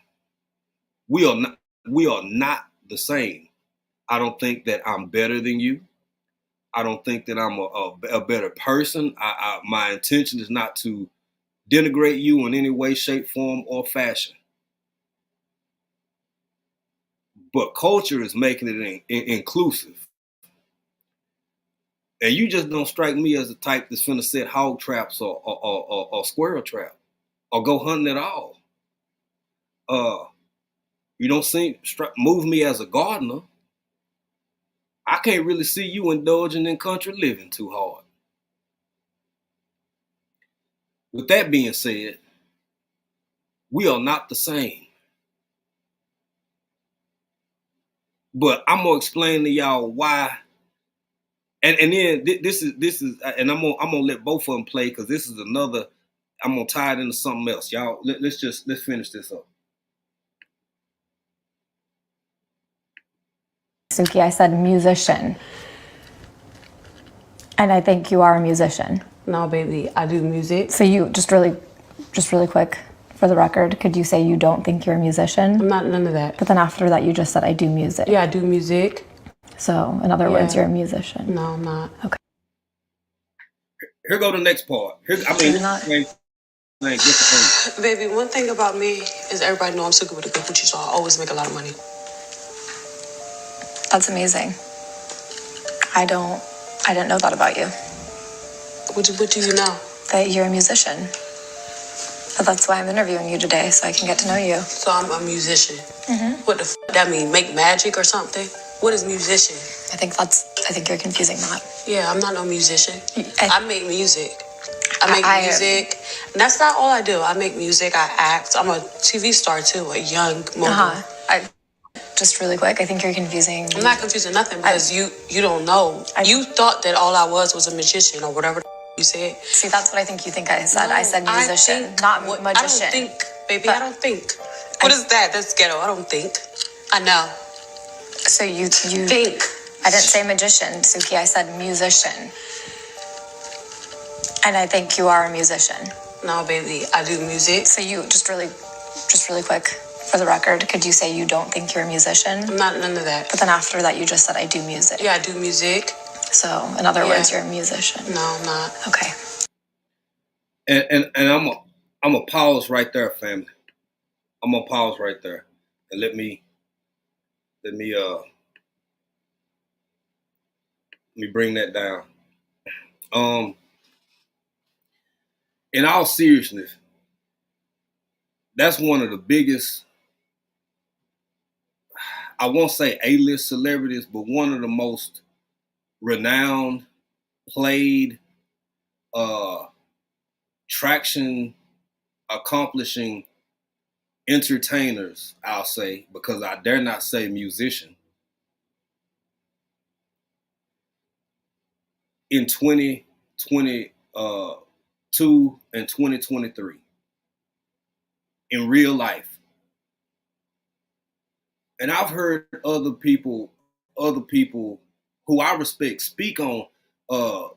We are not the same. I don't think that I'm better than you. I don't think that I'm a better person. My intention is not to denigrate you in any way, shape, form, or fashion. But culture is making it inclusive. And you just don't strike me as the type that's finna set hog traps or squirrel trap or go hunting at all. You don't move me as a gardener. I can't really see you indulging in country living too hard. With that being said, we are not the same. But I'm gonna explain to y'all why. And then this is, and I'm gonna let both of them play because this is another. I'm gonna tie it into something else, y'all. Let's finish this up. Suki, I said musician. And I think you are a musician. No, baby, I do music. So you just really quick, for the record, could you say you don't think you're a musician? I'm not none of that. But then after that, you just said I do music. Yeah, I do music. So in other words, you're a musician. No, I'm not. Okay. Here go the next part. Baby, one thing about me is everybody know I'm super with a good coochie, so I always make a lot of money. That's amazing. I didn't know that about you. What do you know? That you're a musician. But that's why I'm interviewing you today, so I can get to know you. So I'm a musician. What the fuck that mean? Make magic or something? What is musician? I think you're confusing that. Yeah, I'm not no musician. I make music. I make music. And that's not all I do. I make music, I act. I'm a TV star too, a young mogul. Just really quick, I think you're confusing. I'm not confusing nothing because you don't know. You thought that all I was a magician or whatever you said. See, that's what I think you think I said. No, I said musician, not magician. I don't think, baby. I don't think. What is that? That's ghetto. I don't think. I know. So you think. I didn't say magician, Suki. I said musician. And I think you are a musician. No, baby, I do music. So you just really quick, for the record, could you say you don't think you're a musician? I'm not none of that. But then after that, you just said I do music. Yeah, I do music. So in other words, you're a musician. No, I'm not. Okay. And I'm gonna pause right there, family. I'm gonna pause right there and let me bring that down. In all seriousness, that's one of the biggest, I won't say A-list celebrities, but one of the most renowned, played, traction accomplishing entertainers, I'll say, because I dare not say musician, in 2022 and 2023 in real life. And I've heard other people who I respect speak on I'm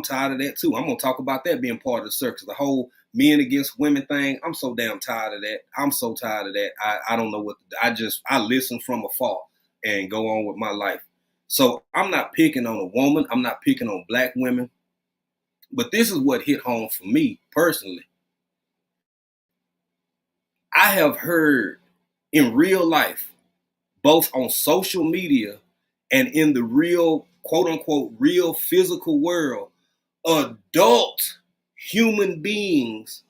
tired of that too. I'm gonna talk about that being part of the circus, the whole men against women thing. I'm so damn tired of that. I'm so tired of that. I don't know what I listen from afar and go on with my life. So I'm not picking on a woman. I'm not picking on black women. But this is what hit home for me personally. I have heard in real life, both on social media and in the real, quote unquote, real physical world, adult human beings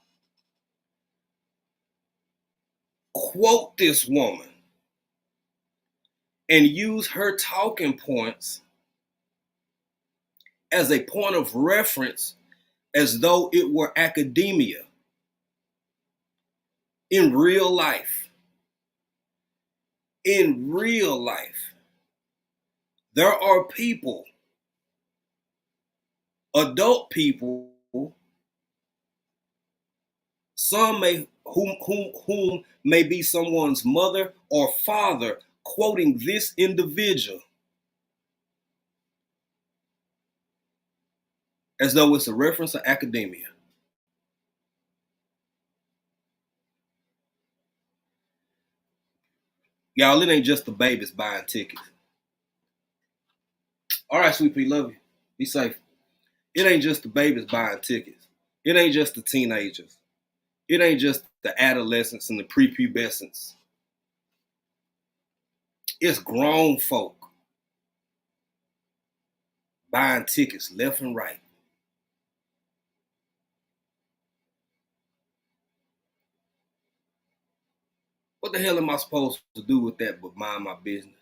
quote this woman and use her talking points as a point of reference as though it were academia in real life. In real life, there are people, adult people, some whom may be someone's mother or father, quoting this individual as though it's a reference to academia. Y'all, it ain't just the babies buying tickets. All right, Sweet Pea, love you. Be safe. It ain't just the babies buying tickets. It ain't just the teenagers. It ain't just the adolescents and the prepubescents. It's grown folk buying tickets left and right. What the hell am I supposed to do with that but mind my business?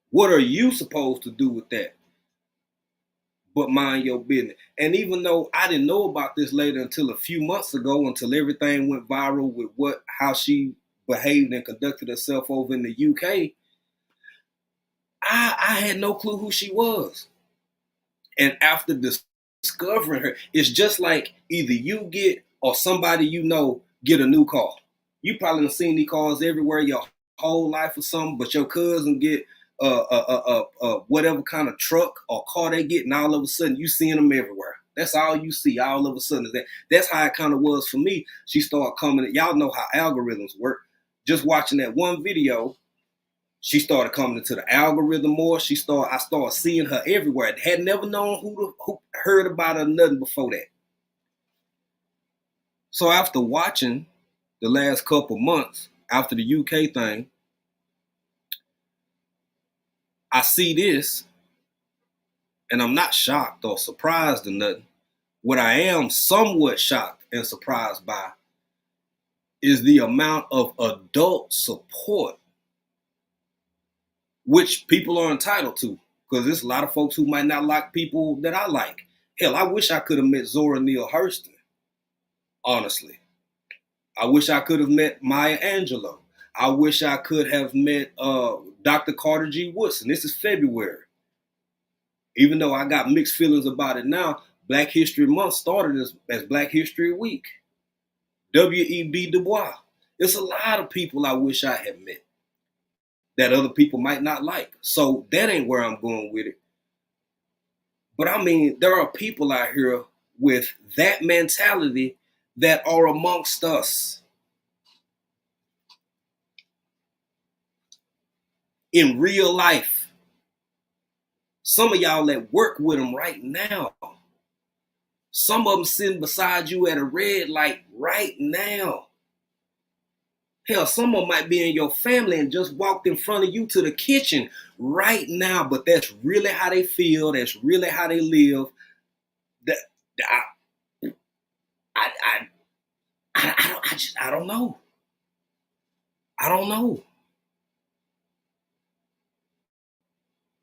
What are you supposed to do with that but mind your business? And even though I didn't know about this later until a few months ago, until everything went viral with how she behaved and conducted herself over in the UK, I had no clue who she was. And after discovering her, it's just like either you get or somebody you know get a new car. You probably have seen these cars everywhere your whole life or something, but your cousin get whatever kind of truck or car they get, and all of a sudden you seeing them everywhere. That's all you see. All of a sudden is that. That's how it kind of was for me. She started coming. Y'all know how algorithms work. Just watching that one video, she started coming into the algorithm more. I started seeing her everywhere. I had never known who heard about her nothing before that. So after watching the last couple months after the UK thing, I see this, and I'm not shocked or surprised or nothing. What I am somewhat shocked and surprised by is the amount of adult support which people are entitled to, because there's a lot of folks who might not like people that I like. Hell, I wish I could have met Zora Neale Hurston, honestly. I wish I could have met Maya Angelou. I wish I could have met Dr. Carter G. Woodson. This is February. Even though I got mixed feelings about it now, Black History Month started as Black History Week. W.E.B. Du Bois. There's a lot of people I wish I had met that other people might not like. So that ain't where I'm going with it. But I mean, there are people out here with that mentality that are amongst us in real life. Some of y'all that work with them right now. Some of them sitting beside you at a red light right now. Hell, some of them might be in your family and just walked in front of you to the kitchen right now, but that's really how they feel. That's really how they live. I don't know. I don't know.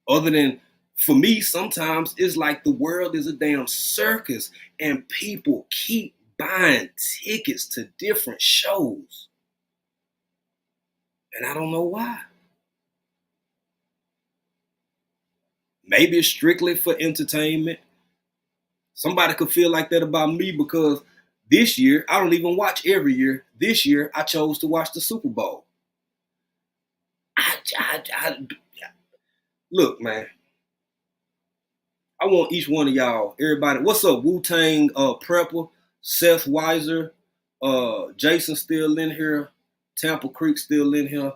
Other than, for me, sometimes it's like the world is a damn circus and people keep buying tickets to different shows. And I don't know why. Maybe it's strictly for entertainment. Somebody could feel like that about me because this year, I don't even watch every year. This year, I chose to watch the Super Bowl. Look, man. I want each one of y'all, everybody. What's up, Wu-Tang Prepper, Seth Weiser, Jason still in here, Tampa Creek still in here.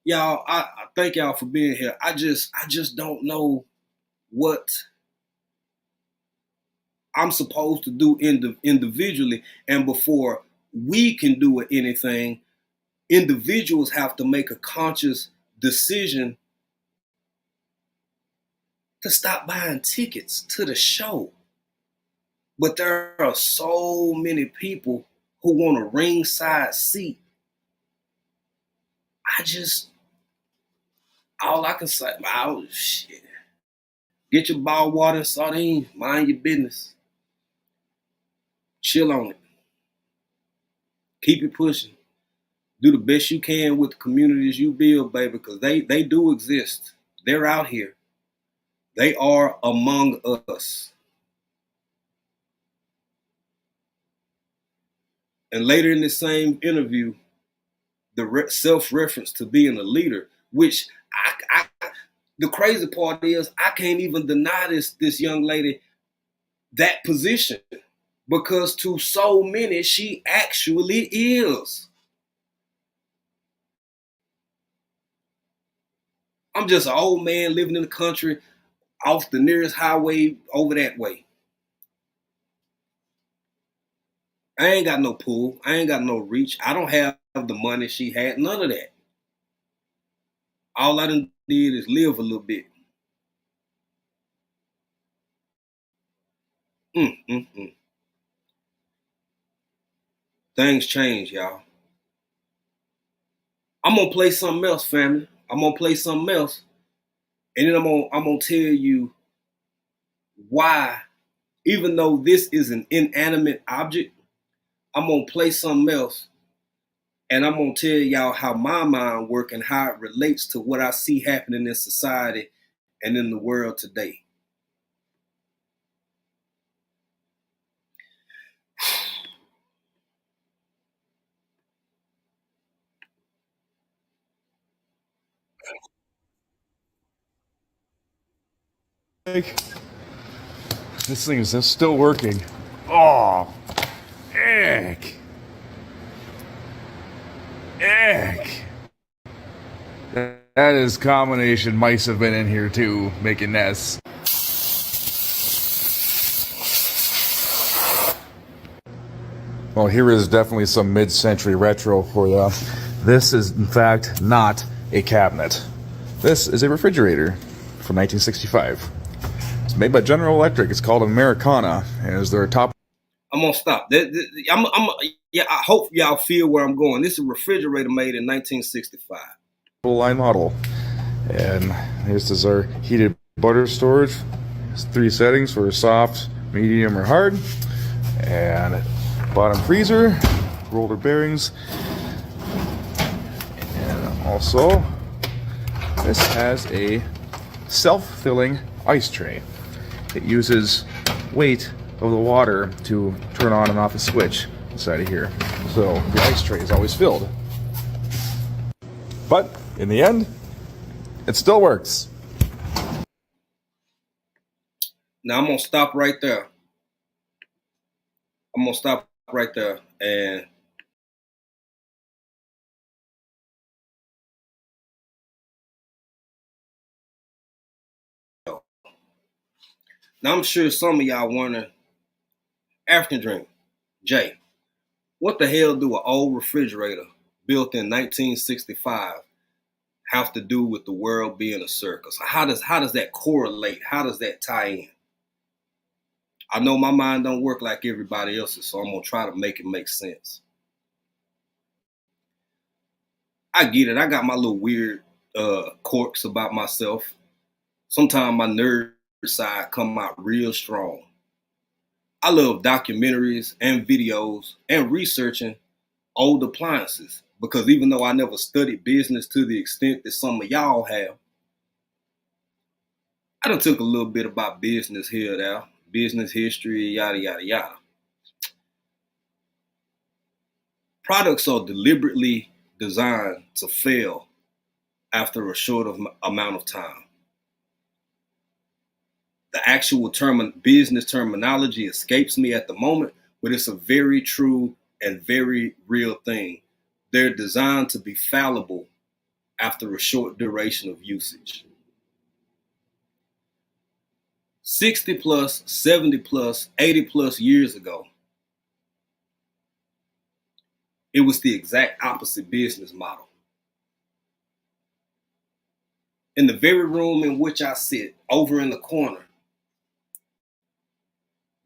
Y'all, I thank y'all for being here. I just don't know what I'm supposed to do individually. And before we can do anything, individuals have to make a conscious decision to stop buying tickets to the show. But there are so many people who want a ringside seat. All I can say, shit. Get your ball water and sardines, mind your business. Chill on it. Keep it pushing. Do the best you can with the communities you build, baby, because they do exist. They're out here. They are among us. And later in the same interview, the self-reference to being a leader, which the crazy part is I can't even deny this young lady that position, because to so many she actually is. I'm just an old man living in the country off the nearest highway over that way. I ain't got no pull. I ain't got no reach. I don't have the money she had. None of that. All I done did is live a little bit. Things change, y'all. I'm gonna play something else, family. I'm gonna play something else, and then I'm gonna tell you why, even though this is an inanimate object, I'm gonna play something else, and I'm gonna tell y'all how my mind works and how it relates to what I see happening in society and in the world today. This thing is still working. Oh, heck. That is combination. Mice have been in here too, making nests. Well, here is definitely some mid-century retro for you. This is, in fact, not a cabinet. This is a refrigerator from 1965. It's made by General Electric. It's called Americana, and is their top. I'm gonna stop. I hope y'all feel where I'm going. This is a refrigerator made in 1965. Line model, and this is our heated butter storage. It's 3 settings for soft, medium, or hard, and bottom freezer, roller bearings, and also this has a self-filling ice tray. It uses weight of the water to turn on and off a switch inside of here, so the ice tray is always filled. But in the end, it still works. Now I'm gonna stop right there. I'm gonna stop right there, and now I'm sure some of y'all wondering, African Dream, Jay, what the hell do an old refrigerator built in 1965 have to do with the world being a circus? How does that correlate? How does that tie in? I know my mind don't work like everybody else's, so I'm gonna try to make it make sense. I get it. I got my little weird quirks about myself. Sometimes my nerd side come out real strong. I love documentaries and videos and researching old appliances because even though I never studied business to the extent that some of y'all have, I done took a little bit about business here and there, business history, yada, yada, yada. Products are deliberately designed to fail after a short amount of time. The actual business terminology escapes me at the moment, but it's a very true and very real thing. They're designed to be fallible after a short duration of usage. 60 plus, 70 plus, 80 plus years ago, it was the exact opposite business model. In the very room in which I sit, over in the corner,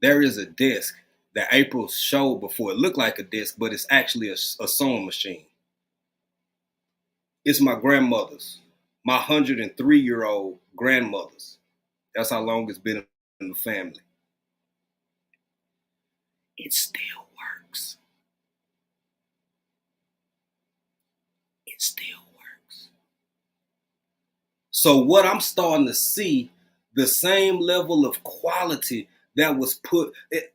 there is a desk that April showed before. It looked like a desk, but it's actually a sewing machine. It's my grandmother's, my 103-year-old grandmother's. That's how long it's been in the family. It still works. It still works. So what I'm starting to see, the same level of quality that was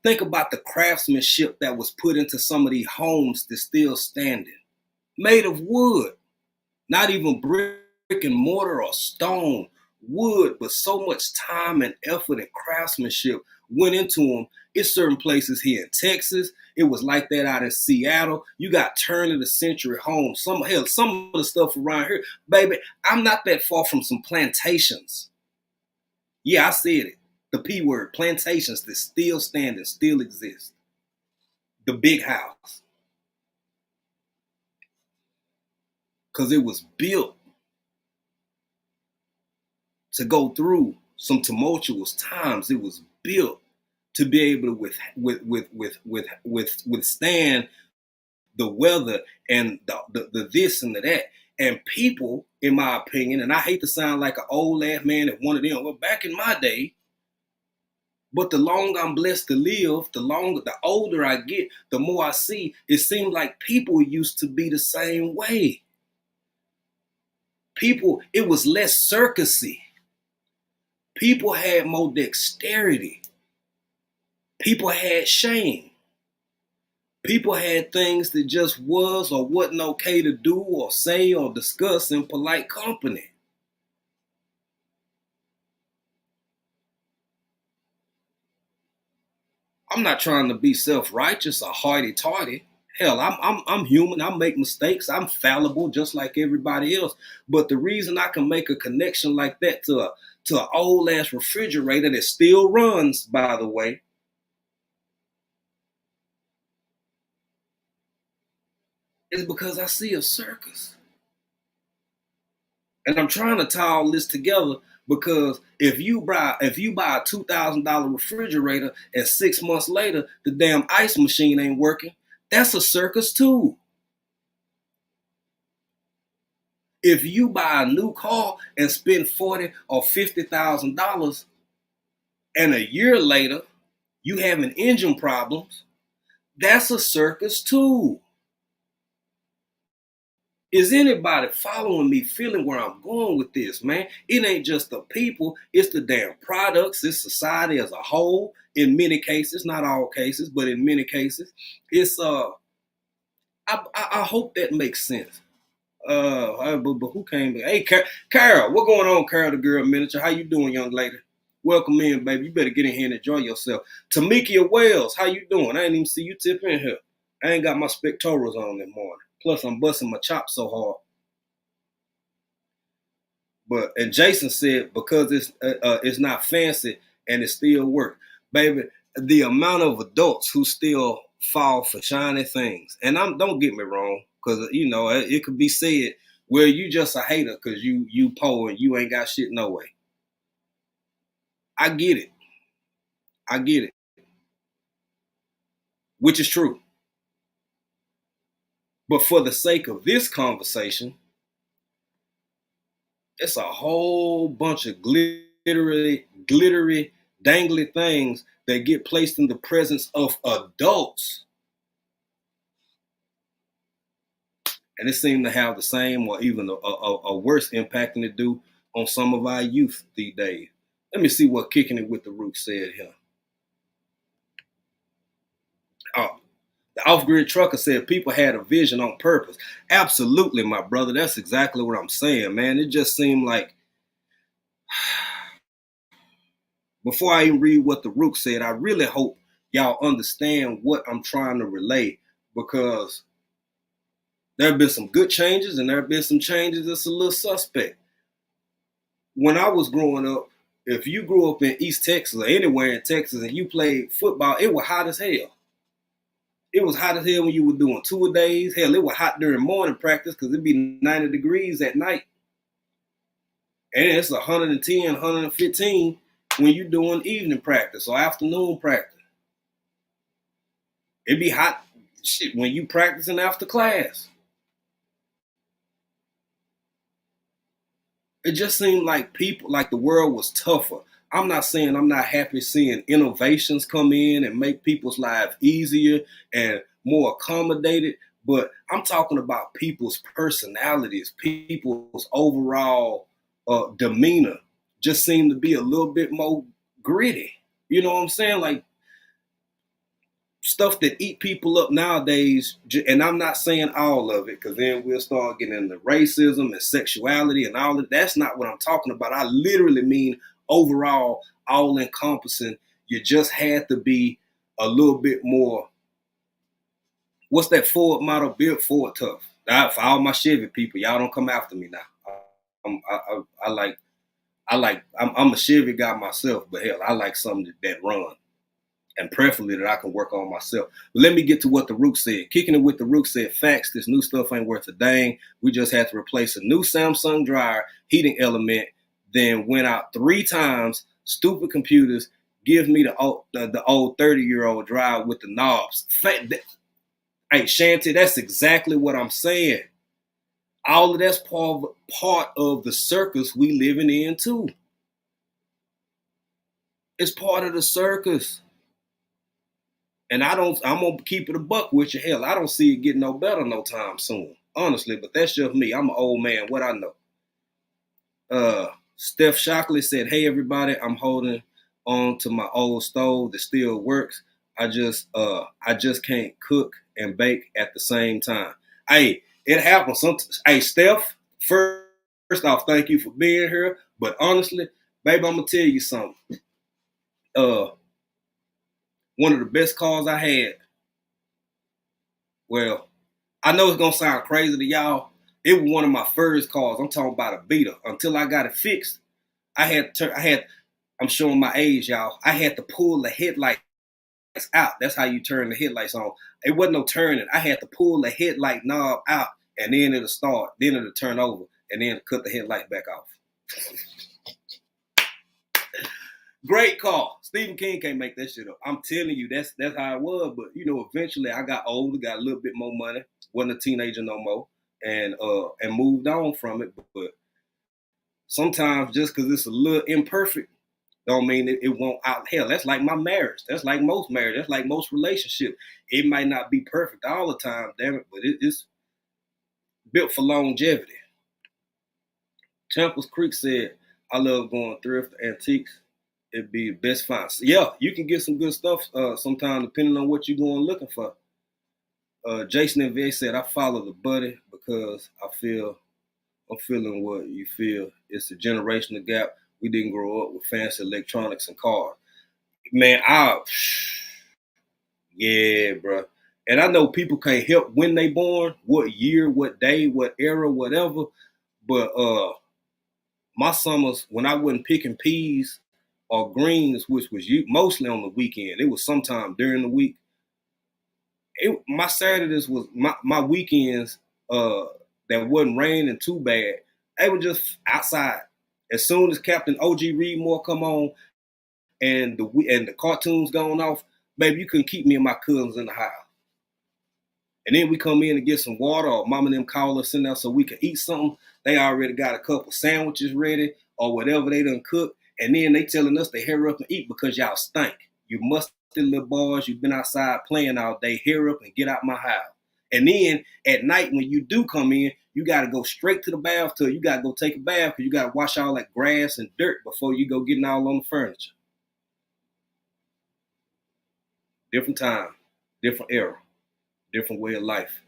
think about the craftsmanship that was put into some of these homes that's still standing, made of wood, not even brick and mortar or stone, wood, but so much time and effort and craftsmanship went into them. It's certain places here in Texas. It was like that out in Seattle. You got turn of the century homes. Some of the stuff around here, baby, I'm not that far from some plantations. Yeah, I said it. The P word, plantations that still stand and still exist. The big house. Because it was built to go through some tumultuous times. It was built to be able to withstand the weather and the this and the that. And people, in my opinion, and I hate to sound like an old ass man at one of them, well, back in my day, but the longer I'm blessed to live, the older I get, the more I see, it seems like people used to be the same way. People, it was less circusy. People had more dexterity. People had shame. People had things that just was or wasn't okay to do or say or discuss in polite company. I'm not trying to be self-righteous or hoity-toity. Hell, I'm human. I make mistakes. I'm fallible just like everybody else. But the reason I can make a connection like that to an old ass refrigerator that still runs, by the way, is because I see a circus. And I'm trying to tie all this together because if you buy a $2,000 refrigerator and 6 months later the damn ice machine ain't working, that's a circus too. If you buy a new car and spend $40,000 or $50,000 and a year later you having engine problems, that's a circus too. Is anybody following me, feeling where I'm going with this, man? It ain't just the people, it's the damn products, it's society as a whole. In many cases, not all cases, but in many cases, it's I hope that makes sense. But who came? Hey, Carol, what going on, Carol, the girl miniature? How you doing, young lady? Welcome in, baby. You better get in here and enjoy yourself. Tamikia Wells, how you doing? I ain't even see you tip in here. I ain't got my spectorals on this morning. Plus, I'm busting my chops so hard. And Jason said because it's not fancy and it still works, baby. The amount of adults who still fall for shiny things, and don't get me wrong, because you know it could be said, well, you just a hater because you poor and you ain't got shit no way. I get it, which is true. But for the sake of this conversation, it's a whole bunch of glittery, dangly things that get placed in the presence of adults. And it seemed to have the same or even a worse impact than it do on some of our youth these days. Let me see what Kicking It With The Rook said here. The off-grid trucker said people had a vision on purpose. Absolutely, my brother. That's exactly what I'm saying, man. It just seemed like, before I even read what the Rook said, I really hope y'all understand what I'm trying to relay, because there have been some good changes and there have been some changes that's a little suspect. When I was growing up, if you grew up in East Texas or anywhere in Texas and you played football, it was hot as hell. It was hot as hell when you were doing two-a-days. Hell, it was hot during morning practice because it'd be 90 degrees at night. And it's 110, 115 when you're doing evening practice or afternoon practice. It'd be hot shit when you practicing after class. It just seemed like the world was tougher. I'm not saying I'm not happy seeing innovations come in and make people's lives easier and more accommodated, but I'm talking about people's personalities, people's overall demeanor just seemed to be a little bit more gritty. You know what I'm saying? Like stuff that eat people up nowadays, and I'm not saying all of it, because then we'll start getting into racism and sexuality and all that. That's not what I'm talking about. I literally mean overall, all-encompassing. You just had to be a little bit more, what's that Ford model? Built Ford tough. For all my Chevy people, y'all don't come after me now. I'm a Chevy guy myself, but hell, I like something that run. And preferably that I can work on myself. But let me get to what the Rook said. Kicking It With The Rook said, facts, this new stuff ain't worth a dang. We just had to replace a new Samsung dryer heating element, then went out 3 times. Stupid computers. Give me the old 30-year-old dryer with the knobs. Hey, Shanty, that's exactly what I'm saying. All of that's part of the circus we living in too. It's part of the circus. And I'm going to keep it a buck with you. Hell, I don't see it getting no better no time soon. Honestly, but that's just me. I'm an old man. What I know. Steph Shockley said, hey, everybody, I'm holding on to my old stove that still works. I just can't cook and bake at the same time. Hey, it happens. Hey, Steph, first off, thank you for being here. But honestly, baby, I'm going to tell you something. One of the best calls I had, well, I know it's going to sound crazy to y'all. It was one of my first calls. I'm talking about a beater. Until I got it fixed, I'm showing my age, y'all. I had to pull the headlights out. That's how you turn the headlights on. It wasn't no turning. I had to pull the headlight knob out, and then it'll start. Then it'll turn over, and then cut the headlight back off. Great call. Stephen King can't make that shit up. I'm telling you, that's how it was. But you know, eventually I got older, got a little bit more money, wasn't a teenager no more, and moved on from it. But sometimes just because it's a little imperfect, don't mean it won't out. Hell, that's like my marriage. That's like most marriage. That's like most relationships. It might not be perfect all the time, damn it, but it's built for longevity. Temples Creek said, I love going thrift antiques. It'd be the best find. So, yeah, you can get some good stuff sometimes depending on what you're going looking for. Jason and Vay said, I follow the buddy because I'm feeling what you feel. It's a generational gap. We didn't grow up with fancy electronics and cars. Man, yeah, bro. And I know people can't help when they born, what year, what day, what era, whatever. But my summers, when I wasn't picking peas or greens, which was mostly on the weekend, it was sometime during the week. My Saturdays was my weekends that wasn't raining too bad. They were just outside. As soon as Captain O.G. Reedmore come on and the cartoons going off, baby, you couldn't keep me and my cousins in the house. And then we come in and get some water, or mom and them call us in there so we can eat something. They already got a couple sandwiches ready or whatever they done cook. And then they telling us to hurry up and eat because y'all stink. You musty little boys, you've been outside playing all day. Hurry up and get out my house. And then at night when you do come in, you got to go straight to the bathtub. You got to go take a bath because you got to wash all that grass and dirt before you go getting all on the furniture. Different time, different era, different way of life.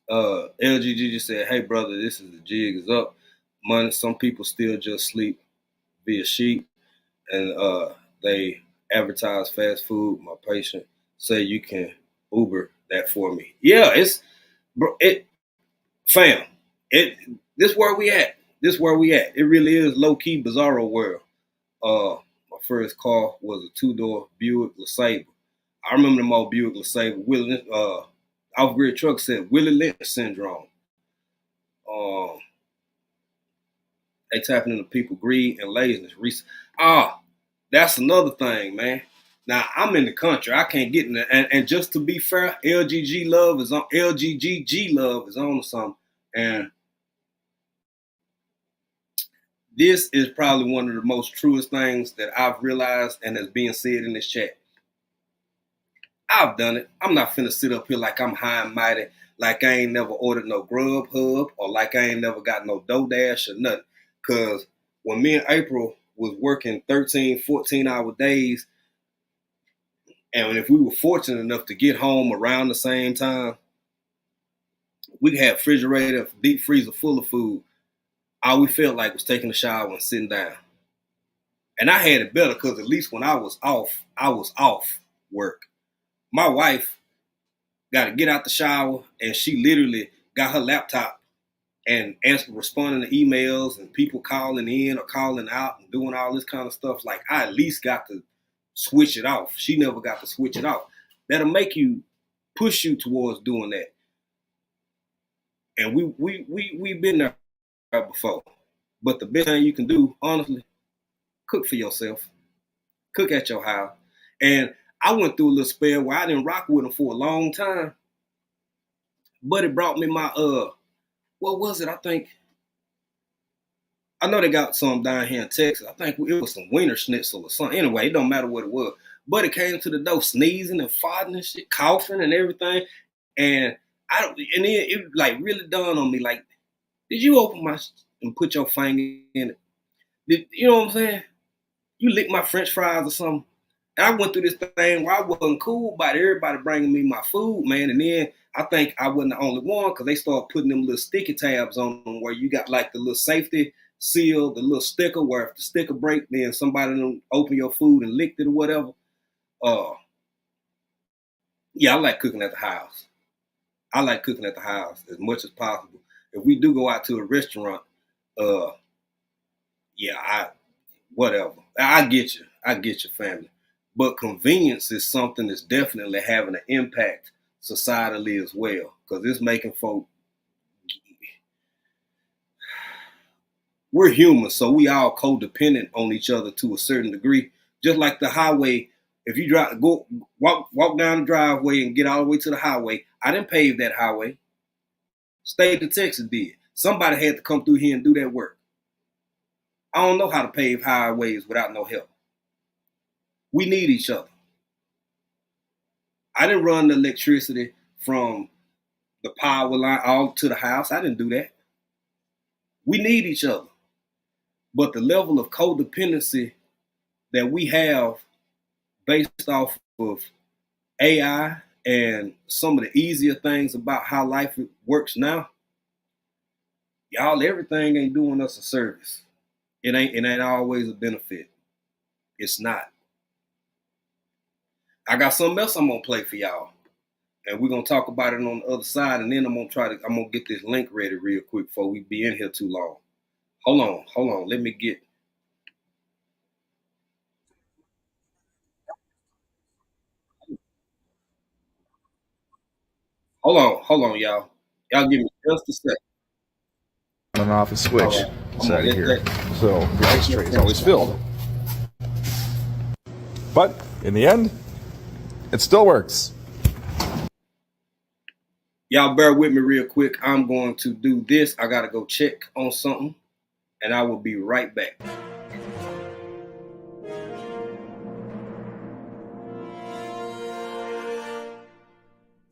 LGG just said, hey, brother, this is the jig is up. Money, some people still just sleep via sheep. And they advertise fast food. My patient say you can Uber that for me. Yeah, this where we at. This where we at. It really is low-key bizarro world. My first car was a 2-door Buick LeSabre. I remember them old Buick LeSabre. Off-grid truck said Willie Lynch syndrome. They tapping into people greed and laziness. That's another thing, man. Now I'm in the country. I can't get in there. And just to be fair, LGG love is on to something. And this is probably one of the most truest things that I've realized and is being said in this chat. I've done it. I'm not finna sit up here like I'm high and mighty, like I ain't never ordered no Grubhub or like I ain't never got no DoorDash or nothing. Because when me and April was working 13, 14-hour days, and if we were fortunate enough to get home around the same time, we had a refrigerator, deep freezer full of food. All we felt like was taking a shower and sitting down. And I had it better because at least when I was off work. My wife got to get out the shower and she literally got her laptop and responding to emails and people calling in or calling out and doing all this kind of stuff. Like I at least got to switch it off. She never got to switch it off. That'll push you towards doing that. And we've been there before. But the best thing you can do, honestly, cook for yourself. Cook at your house. And I went through a little spell where I didn't rock with them for a long time. But it brought me my, what was it? I know they got some down here in Texas. I think it was some Wiener Schnitzel or something. Anyway, it don't matter what it was. But it came to the door sneezing and farting and shit, coughing and everything. And then it like really dawned on me, like, did you open and put your finger in it? You know what I'm saying? You lick my French fries or something. And I went through this thing where I wasn't cool about everybody bringing me my food, man. And then I think I wasn't the only one because they started putting them little sticky tabs on them where you got like the little safety seal, the little sticker where if the sticker break, then somebody done open your food and licked it or whatever. Yeah, I like cooking at the house. I like cooking at the house as much as possible. If we do go out to a restaurant, whatever. I get you, family. But convenience is something that's definitely having an impact societally as well. Because it's making folk, we're humans, so we all codependent on each other to a certain degree. Just like the highway, if you walk down the driveway and get all the way to the highway, I didn't pave that highway. State of Texas did. Somebody had to come through here and do that work. I don't know how to pave highways without no help. We need each other. I didn't run the electricity from the power line all to the house. I didn't do that. We need each other. But the level of codependency that we have based off of AI and some of the easier things about how life works now, Y'all, everything ain't doing us a service. It ain't always a benefit. It's not. I got something else I'm gonna play for y'all. And we're gonna talk about it on the other side, and then I'm gonna get this link ready real quick before we be in here too long. Hold on. Let me get. Hold on, y'all. Y'all give me just a second. On and off a switch All right. inside of here. So the ice tray is always filled. But in the end, it still works. Y'all bear with me real quick. I'm going to do this. I gotta go check on something, and I will be right back.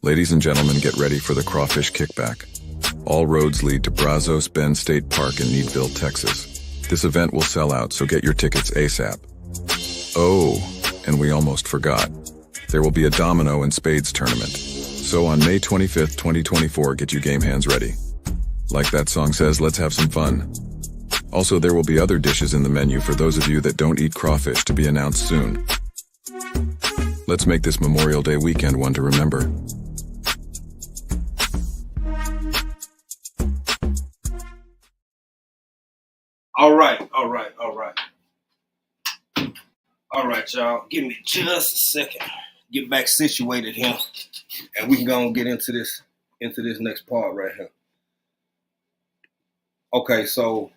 Ladies and gentlemen, get ready for the crawfish kickback. All roads lead to Brazos Bend State Park in Needville, Texas. This event will sell out, so get your tickets ASAP. Oh, and we almost forgot. There will be a domino and spades tournament. So on May 25th, 2024, get you game hands ready. Like that song says, let's have some fun. Also, there will be other dishes in the menu for those of you that don't eat crawfish, to be announced soon. Let's make this Memorial Day weekend one to remember. All right, y'all. Give me just a second. Get back situated here, and we can go and get into this next part right here. Okay, so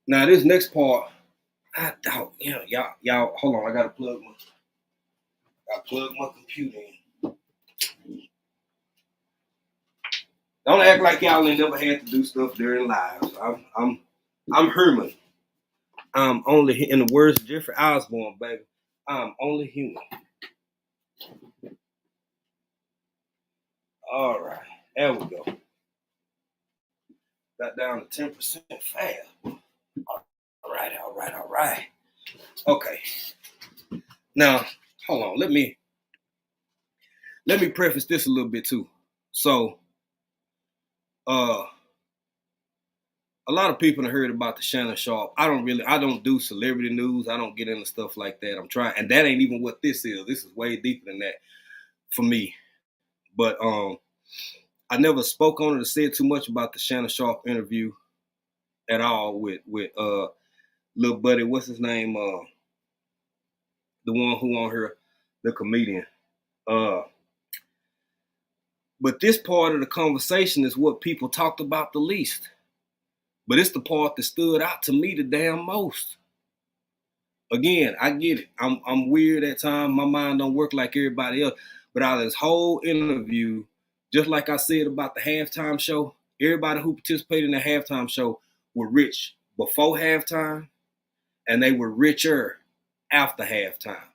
now this next part, I doubt, y'all. Hold on, I gotta plug my computer in. Don't act like y'all ain't never had to do stuff during lives. I'm Herman. I'm only, in the words of Jeffrey Osborne, baby, I'm only human. All right, there we go. Got down to 10% fast. All right. Okay. Now, hold on. Let me preface this a little bit too. So, a lot of people have heard about the Shannon Sharpe. I don't do celebrity news. I don't get into stuff like that. I'm trying, and that ain't even what this is. This is way deeper than that for me. But I never spoke on it or said too much about the Shannon Sharpe interview at all with little buddy, what's his name? The one who on her, the comedian. But this part of the conversation is what people talked about the least. But it's the part that stood out to me the damn most. Again, I get it. I'm weird at times. My mind don't work like everybody else. But out of this whole interview, just like I said about the halftime show, everybody who participated in the halftime show were rich before halftime, and they were richer after halftime.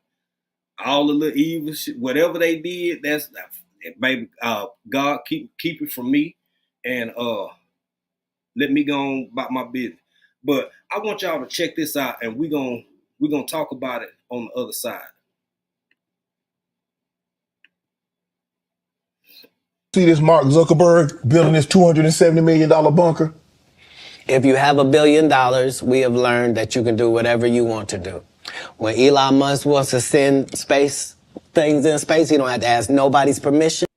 All the little evil shit, whatever they did, that's baby. God keep it from me, and let me go on about my business. But I want y'all to check this out, and we're gonna talk about it on the other side. See this Mark Zuckerberg building this $270 million bunker? If you have $1 billion, we have learned that you can do whatever you want to do. When Elon Musk wants to send things in space, he don't have to ask nobody's permission.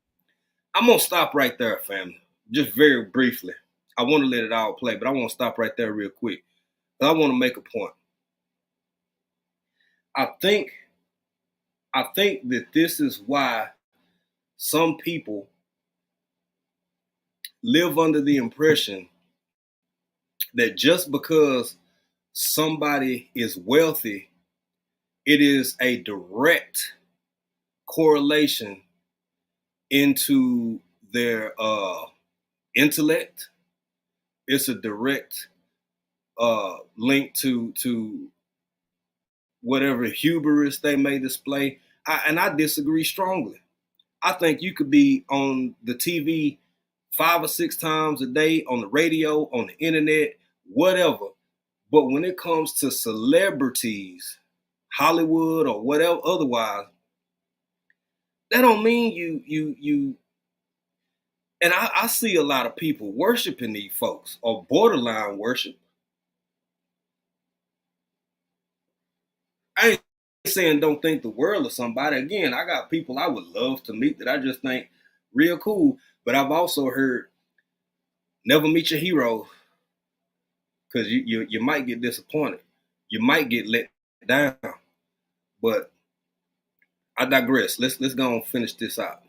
I'm gonna stop right there, family. Just very briefly. I want to let it all play, but I want to stop right there real quick. I want to make a point. I think that this is why some people live under the impression that just because somebody is wealthy, it is a direct correlation into their intellect. It's a direct link to whatever hubris they may display. And I disagree strongly. I think you could be on the TV 5 or 6 times a day, on the radio, on the internet, whatever. But when it comes to celebrities, Hollywood or whatever otherwise, that don't mean And I see a lot of people worshiping these folks or borderline worship. I ain't saying don't think the world of somebody. Again, I got people I would love to meet that I just think real cool. But I've also heard never meet your hero, because you might get disappointed. You might get let down. But I digress. Let's go and finish this out.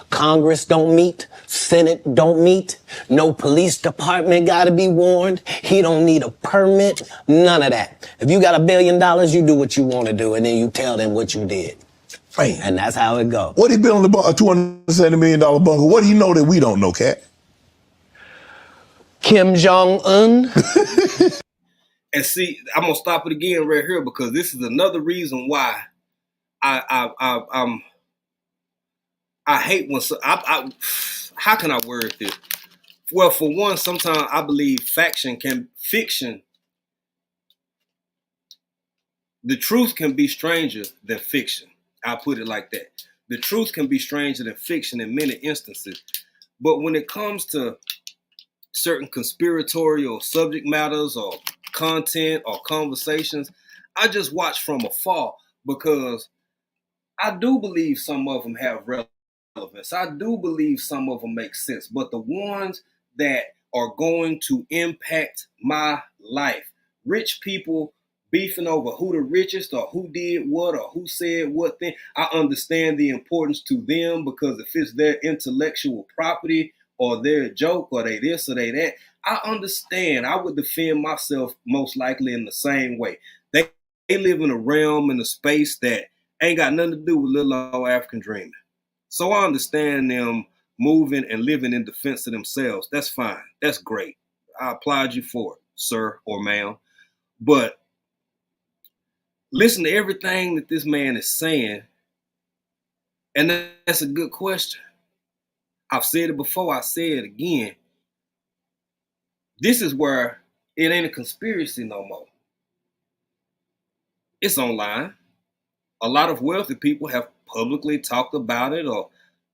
Congress don't meet, Senate don't meet, no police department gotta be warned, he don't need a permit, none of that. If you got $1 billion, you do what you want to do, and then you tell them what you did. Man. And that's how it goes. What he building a $270 million bunker? What do you know that we don't know, Cat? Kim Jong-un. And see, I'm gonna stop it again right here, because this is another reason why I hate when how can I word this? Well, for one, sometimes I believe fiction. The truth can be stranger than fiction. I'll put it like that. The truth can be stranger than fiction in many instances. But when it comes to certain conspiratorial subject matters or content or conversations, I just watch from afar, because I do believe some of them have relevance. I do believe some of them make sense. But the ones that are going to impact my life, rich people beefing over who the richest or who did what or who said what thing, I understand the importance to them, because if it's their intellectual property or their joke or they this or they that, I understand. I would defend myself most likely in the same way. They live in a realm, in a space that ain't got nothing to do with little old African dreaming. So I understand them moving and living in defense of themselves. That's fine. That's great. I applaud you for it, sir or ma'am. But listen to everything that this man is saying, and that's a good question. I've said it before, I say it again. This is where it ain't a conspiracy no more. It's online. A lot of wealthy people have publicly talked about it, or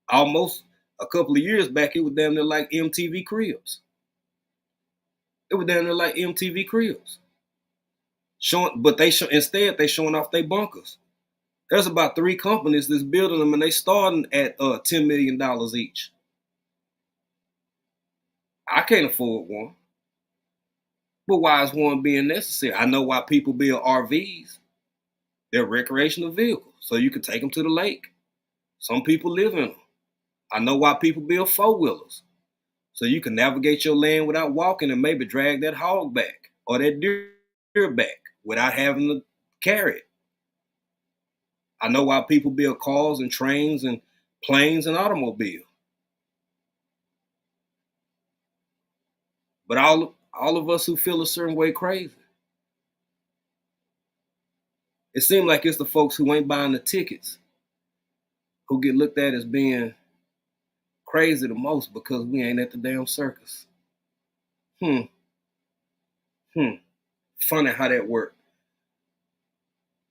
almost a couple of years back, it was damn near like MTV Cribs. It was damn near like MTV Cribs. But instead they showing off their bunkers. There's about 3 companies that's building them, and they starting at $10 million each. I can't afford one. But why is one being necessary? I know why people build RVs. They're recreational vehicles, so you can take them to the lake. Some people live in them. I know why people build 4-wheelers, so you can navigate your land without walking and maybe drag that hog back or that deer back without having to carry it. I know why people build cars and trains and planes and automobiles. But all of us who feel a certain way crazy. It seems like it's the folks who ain't buying the tickets who get looked at as being crazy the most, because we ain't at the damn circus. Funny how that worked.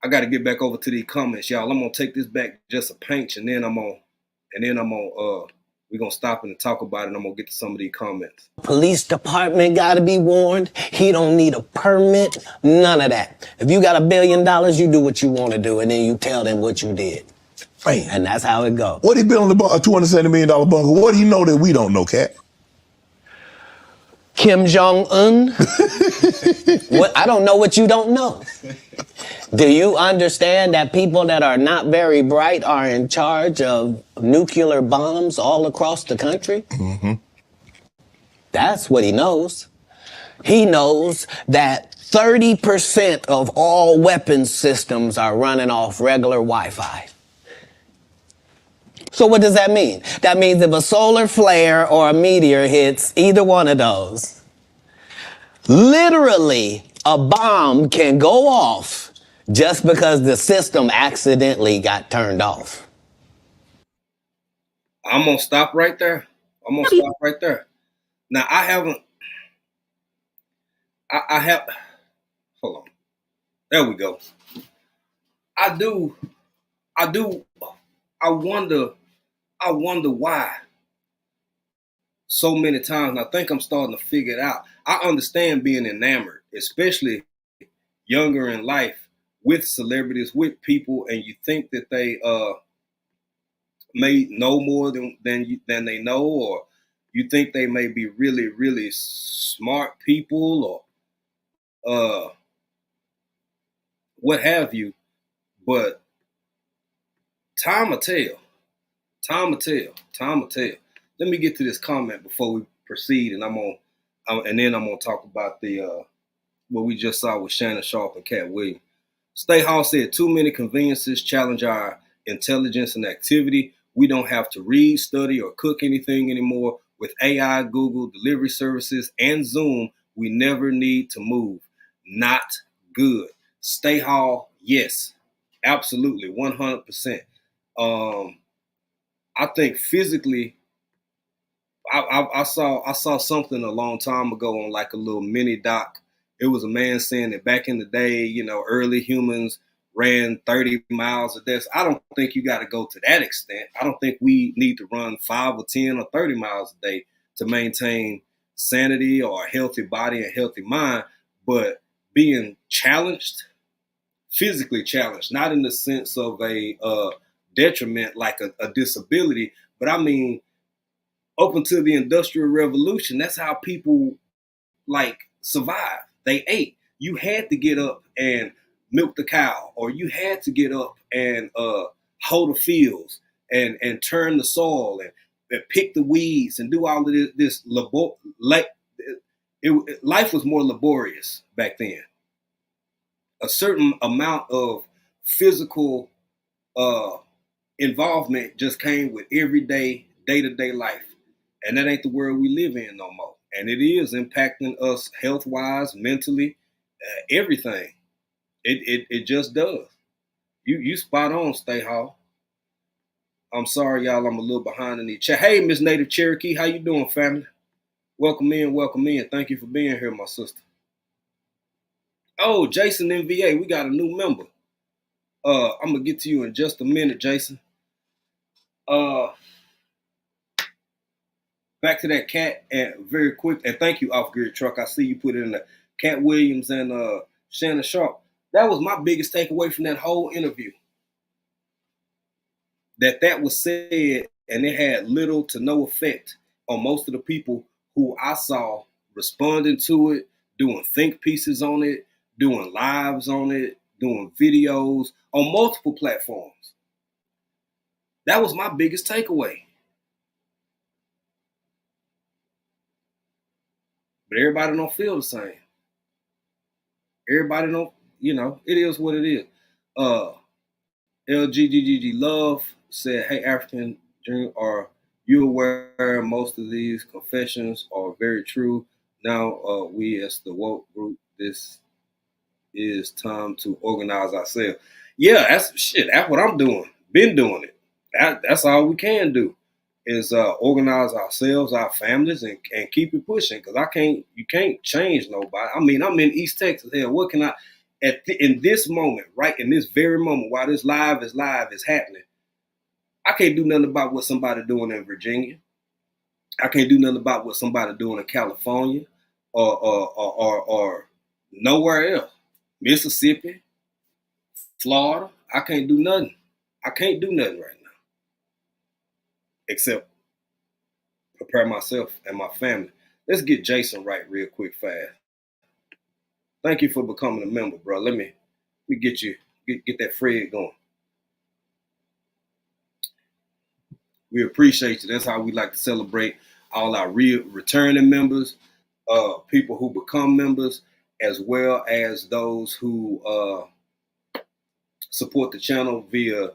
I got to get back over to these comments, y'all. I'm gonna take this back just a pinch, and then we're gonna stop and talk about it, and I'm gonna get to some of these comments. Police department gotta be warned, he don't need a permit, none of that. If you got $1 billion, you do what you want to do, and then you tell them what you did. Man. And that's how it goes. What he building a $270 million bunker? What do you know that we don't know, Cat? Kim Jong-un. I don't know what you don't know. Do you understand that people that are not very bright are in charge of nuclear bombs all across the country? Mm-hmm. That's what he knows. He knows that 30% of all weapons systems are running off regular Wi-Fi. So what does that mean? That means if a solar flare or a meteor hits either one of those, literally a bomb can go off just because the system accidentally got turned off. I'm going to stop right there. Now, hold on. There we go. I wonder why so many times, and I think I'm starting to figure it out. I understand being enamored, especially younger in life, with celebrities, with people, and you think that they may know more than they know, or you think they may be really, really smart people, or what have you. But time will tell. Time will tell. Time will tell. Let me get to this comment before we proceed, and then I'm gonna talk about the what we just saw with Shannon Sharpe and Cat Williams. Stay Hall said, too many conveniences challenge our intelligence and activity. We don't have to read, study, or cook anything anymore. With AI, Google, delivery services, and Zoom, we never need to move. Not good. Stay Hall, yes, absolutely, 100%. I think physically, I saw something a long time ago on like a little mini doc. It was a man saying that back in the day, you know, early humans ran 30 miles a day. I don't think you got to go to that extent. I don't think we need to run 5 or 10 or 30 miles a day to maintain sanity or a healthy body and healthy mind. But being challenged, physically challenged, not in the sense of a detriment like a disability, but I mean, up until the Industrial Revolution, that's how people like survived. They ate. You had to get up and milk the cow, or you had to get up and hoe the fields and turn the soil and pick the weeds and do all of this life was more laborious back then. A certain amount of physical involvement just came with everyday, day-to-day life. And that ain't the world we live in no more. And it is impacting us health-wise, mentally, everything. It just does. You spot on, Stay Hall. I'm sorry, y'all, I'm a little behind in the chat. Hey, Miss Native Cherokee, how you doing, family? Welcome in, welcome in. Thank you for being here, my sister. Oh, Jason NVA, we got a new member. I'm gonna get to you in just a minute, Jason. Back to that Cat, and very quick, and thank you, Off Grid Truck. I see you put it in the Cat Williams and Shannon Sharpe. That was my biggest takeaway from that whole interview. That was said, and it had little to no effect on most of the people who I saw responding to it, doing think pieces on it, doing lives on it, doing videos on multiple platforms. That was my biggest takeaway. But everybody don't feel the same. Everybody don't, you know, it is what it is. LGGG Love said, hey, African Dream, are you aware most of these confessions are very true? Now, we as the woke group, this is time to organize ourselves. Yeah, that's what I'm doing. Been doing it. That's all we can do is organize ourselves, our families, and keep it pushing. Because you can't change nobody. I mean, I'm in East Texas. Hell, what can I? In this moment, right in this very moment, while this live is happening, I can't do nothing about what somebody doing in Virginia. I can't do nothing about what somebody doing in California or nowhere else. Mississippi, Florida. I can't do nothing. I can't do nothing right now except prepare myself and my family. Let's get Jason right real quick, fast. Thank you for becoming a member, bro. Let me get you get that Fred going. We appreciate you. That's how we like to celebrate all our returning members, people who become members, as well as those who support the channel via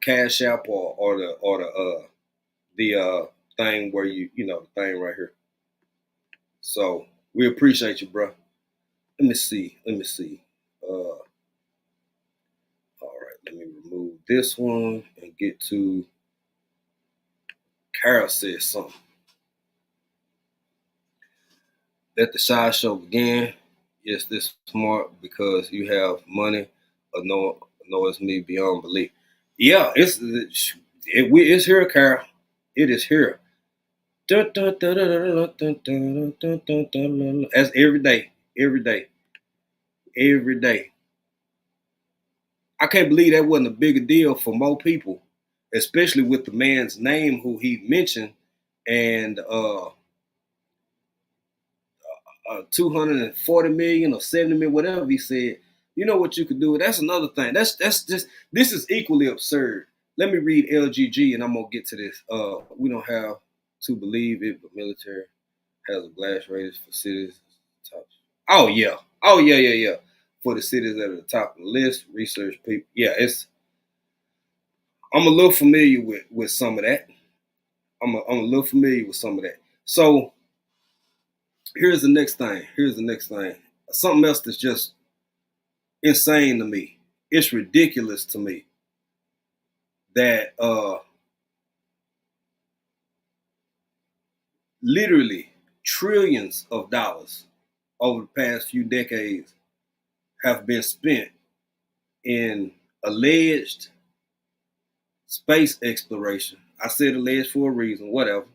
Cash App or the thing where the thing right here. So we appreciate you, bro. Let me see. All right, let me remove this one and get to Carol says something. Let the shy show begin. Yes, this smart because you have money. Annoys me beyond belief. Yeah, it's here, Carol. It is here. That's every day, every day, every day. I can't believe that wasn't a bigger deal for more people, especially with the man's name who he mentioned and 240 million or 70 million, whatever he said. You know what you could do? That's another thing. That's just this is equally absurd. Let me read LGG and I'm gonna get to this. We don't have to believe it, but military has a blast radius for cities. Top. Oh yeah. Oh yeah. For the cities that are at the top of the list, research people. Yeah, I'm a little familiar with some of that. I'm a little familiar with some of that. So here's the next thing. Something else that's just insane to me. It's ridiculous to me that literally trillions of dollars over the past few decades have been spent in alleged space exploration. I said alleged for a reason, whatever.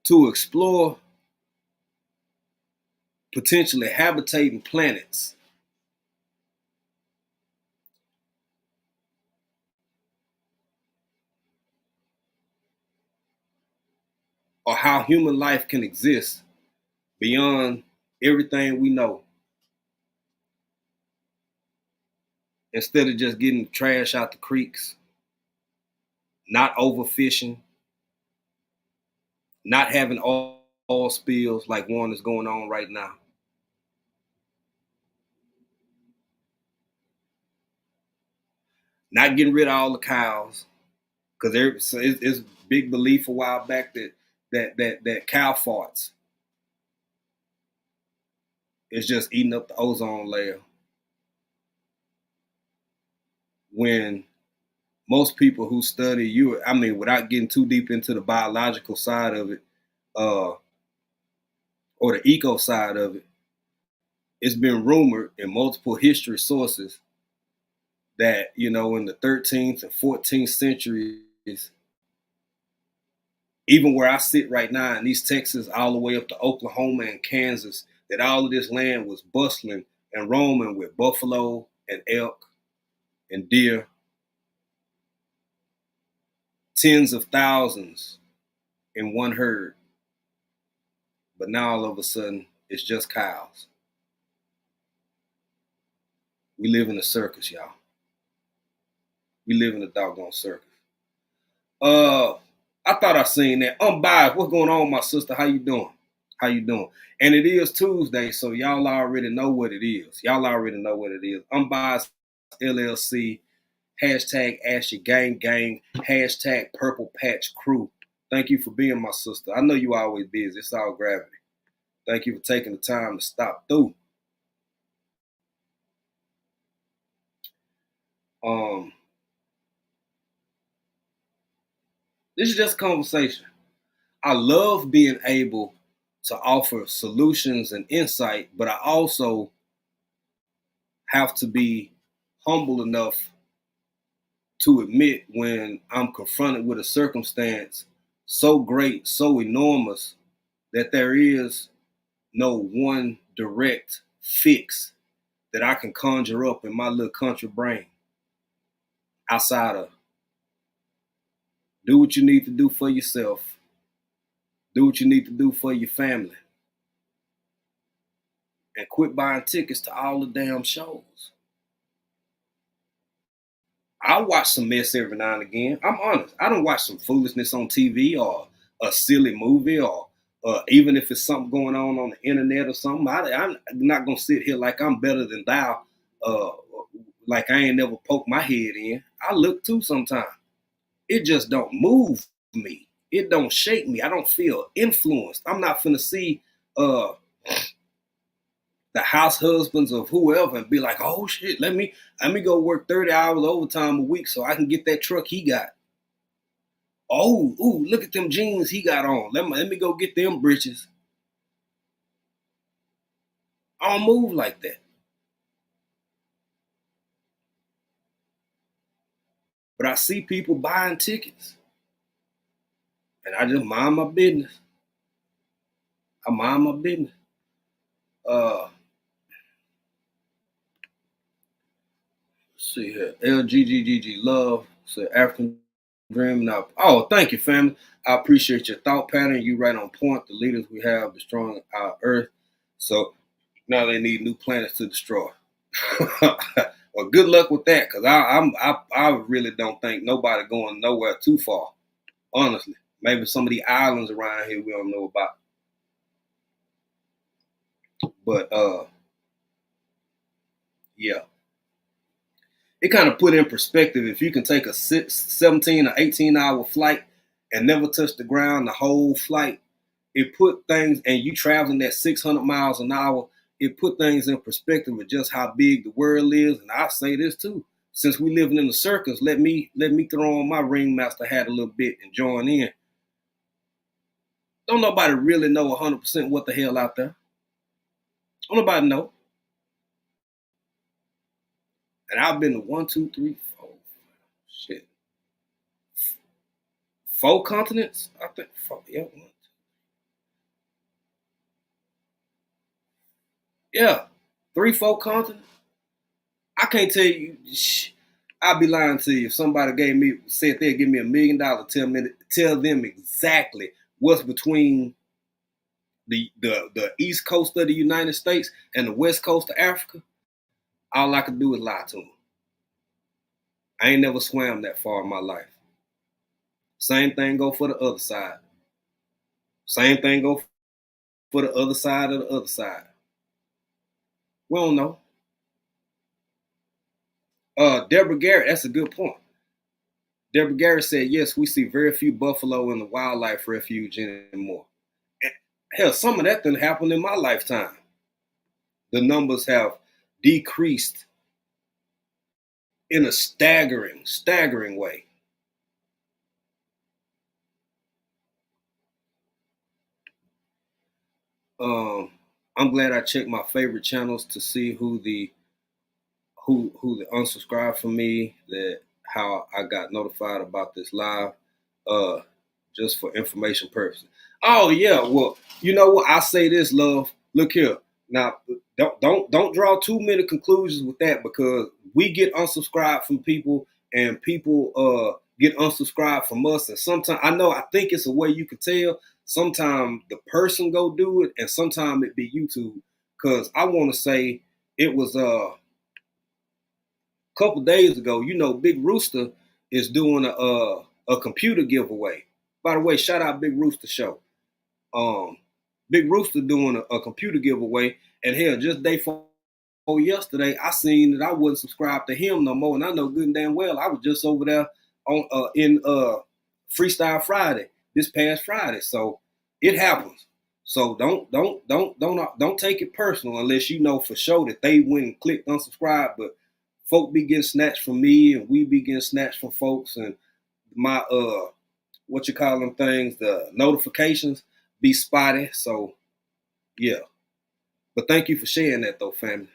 To explore potentially habitating planets. Or how human life can exist beyond everything we know. Instead of just getting trash out the creeks, not overfishing, not having oil spills like one is going on right now. Not getting rid of all the cows, because it's big belief a while back that cow farts is just eating up the ozone layer. When most people who study without getting too deep into the biological side of it, or the eco side of it, it's been rumored in multiple history sources that, in the 13th and 14th centuries, even where I sit right now in East Texas, all the way up to Oklahoma and Kansas, that all of this land was bustling and roaming with buffalo and elk and deer. Tens of thousands in one herd. But now all of a sudden, it's just cows. We live in a circus, y'all. We live in a doggone circus. I thought I seen that. Unbiased. What's going on, my sister? How you doing? And it is Tuesday, so y'all already know what it is. Unbiased LLC. Hashtag Ashy Gang Gang. Hashtag Purple Patch Crew. Thank you for being my sister. I know you always busy. It's all gravity. Thank you for taking the time to stop through. This is just conversation. I love being able to offer solutions and insight, but I also have to be humble enough to admit when I'm confronted with a circumstance so great, so enormous, that there is no one direct fix that I can conjure up in my little country brain outside of do what you need to do for yourself, do what you need to do for your family, and quit buying tickets to all the damn shows. I watch some mess every now and again. I'm honest. I don't watch some foolishness on TV or a silly movie or even if it's something going on the internet or something. I'm not going to sit here like I'm better than thou, like I ain't never poked my head in. I look too sometimes. It just don't move me. It don't shake me. I don't feel influenced. I'm not finna see the house husbands of whoever and be like, oh shit, let me go work 30 hours overtime a week so I can get that truck he got. Oh, ooh, look at them jeans he got on. Let me go get them britches. I don't move like that. But I see people buying tickets. And I just mind my business. I mind my business. Let's see here. LGGGG Love said African Dream. Now, oh, thank you, family. I appreciate your thought pattern. You right on point. The leaders we have destroying our earth. So now they need new planets to destroy. Well, good luck with that, because I really don't think nobody going nowhere too far. Honestly, maybe some of the islands around here we don't know about. But yeah, it kind of put in perspective. If you can take a 17 or 18-hour flight and never touch the ground the whole flight, it put things, and you traveling at 600 miles an hour, it put things in perspective of just how big the world is. And I'll say this too, since we living in the circus, let me throw on my ringmaster hat a little bit and join in. Don't nobody really know 100% what the hell out there. Don't nobody know. And I've been to 1, 2, 3, 4, shit, 4 continents. I think 4. Yeah, 1, 2. Yeah, 3, 4 continents. I can't tell you. I'd be lying to you if somebody said they'd give me $1 million, tell them exactly what's between the east coast of the United States and the west coast of Africa. All I could do is lie to them. I ain't never swam that far in my life. Same thing go for the other side. Same thing go for the other side of the other side. We don't know. Deborah Garrett, that's a good point. Deborah Garrett said, yes, we see very few buffalo in the wildlife refuge anymore. And hell, some of that didn't happen in my lifetime. The numbers have decreased in a staggering way. I'm glad I checked my favorite channels to see who the unsubscribed from me, that how I got notified about this live, just for information purposes. Oh yeah, well, you know what? I say this, love. Look here. Now, don't draw too many conclusions with that, because we get unsubscribed from people, and people get unsubscribed from us. And sometimes I think it's a way you can tell. Sometimes the person go do it, and sometimes it be YouTube. Cause I want to say it was a couple days ago. You know, Big Rooster is doing a computer giveaway. By the way, shout out Big Rooster Show. Big Rooster doing a computer giveaway, and hell, just day before yesterday, I seen that I wasn't subscribed to him no more, and I know good and damn well I was just over there on in Freestyle Friday, this past Friday. So it happens. So don't take it personal unless you know for sure that they went and clicked unsubscribe. But folk be getting snatched from me, and we be getting snatched from folks, and my what you call them things, the notifications be spotty. So yeah. But thank you for sharing that though, family.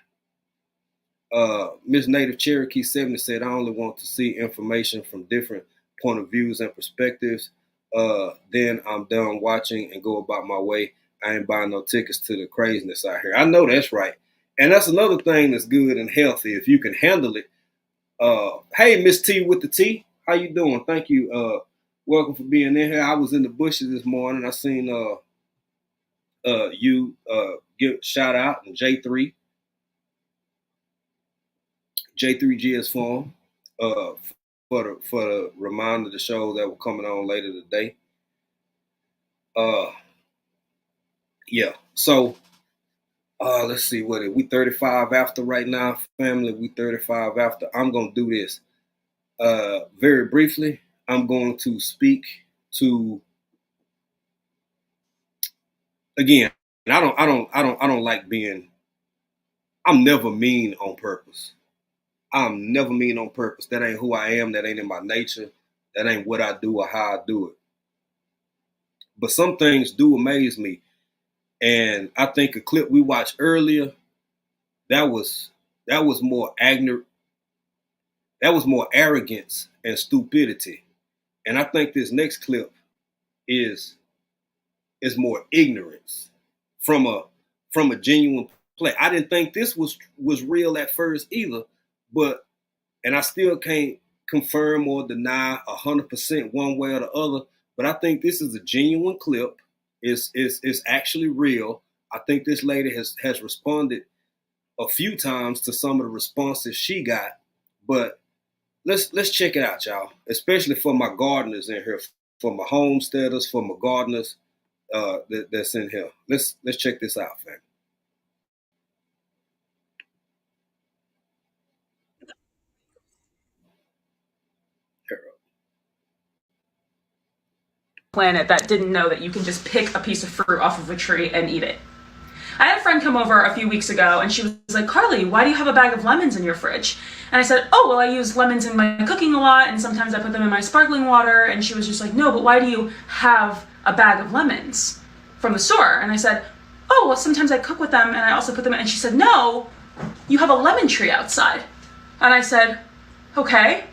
Miss Native Cherokee 70 said, I only want to see information from different point of views and perspectives. Then I'm done watching and go about my way. I ain't buying no tickets to the craziness out here. I know that's right. And that's another thing that's good and healthy if you can handle it. Hey, Miss T with the T, how you doing? Thank you. Welcome for being in here. I was in the bushes this morning. I seen you give shout out and J3 GS Farm for the reminder of the shows that were coming on later today. Yeah. So let's see what we 35 after right now, family. We 35 after. I'm gonna do this very briefly. I'm going to speak to again. I don't like being. I'm never mean on purpose. I'm never mean on purpose. That ain't who I am. That ain't in my nature. That ain't what I do or how I do it. But some things do amaze me. And I think a clip we watched earlier, that was more ignorant. That was more arrogance and stupidity. And I think this next clip is more ignorance from a genuine play. I didn't think this was real at first either, and I still can't confirm or deny 100% one way or the other. But I think this is a genuine clip. It's actually real. I think this lady has responded a few times to some of the responses she got. But let's check it out, y'all. Especially for my gardeners in here, for my homesteaders, for my gardeners that's in here. Let's check this out, fam. Planet that didn't know that you can just pick a piece of fruit off of a tree and eat it. I had a friend come over a few weeks ago and she was like, Carly, why do you have a bag of lemons in your fridge? And I said, oh, well, I use lemons in my cooking a lot and sometimes I put them in my sparkling water. And she was just like, no, but why do you have a bag of lemons from the store? And I said, oh, well, sometimes I cook with them and I also put them in. And she said, no, you have a lemon tree outside. And I said, okay.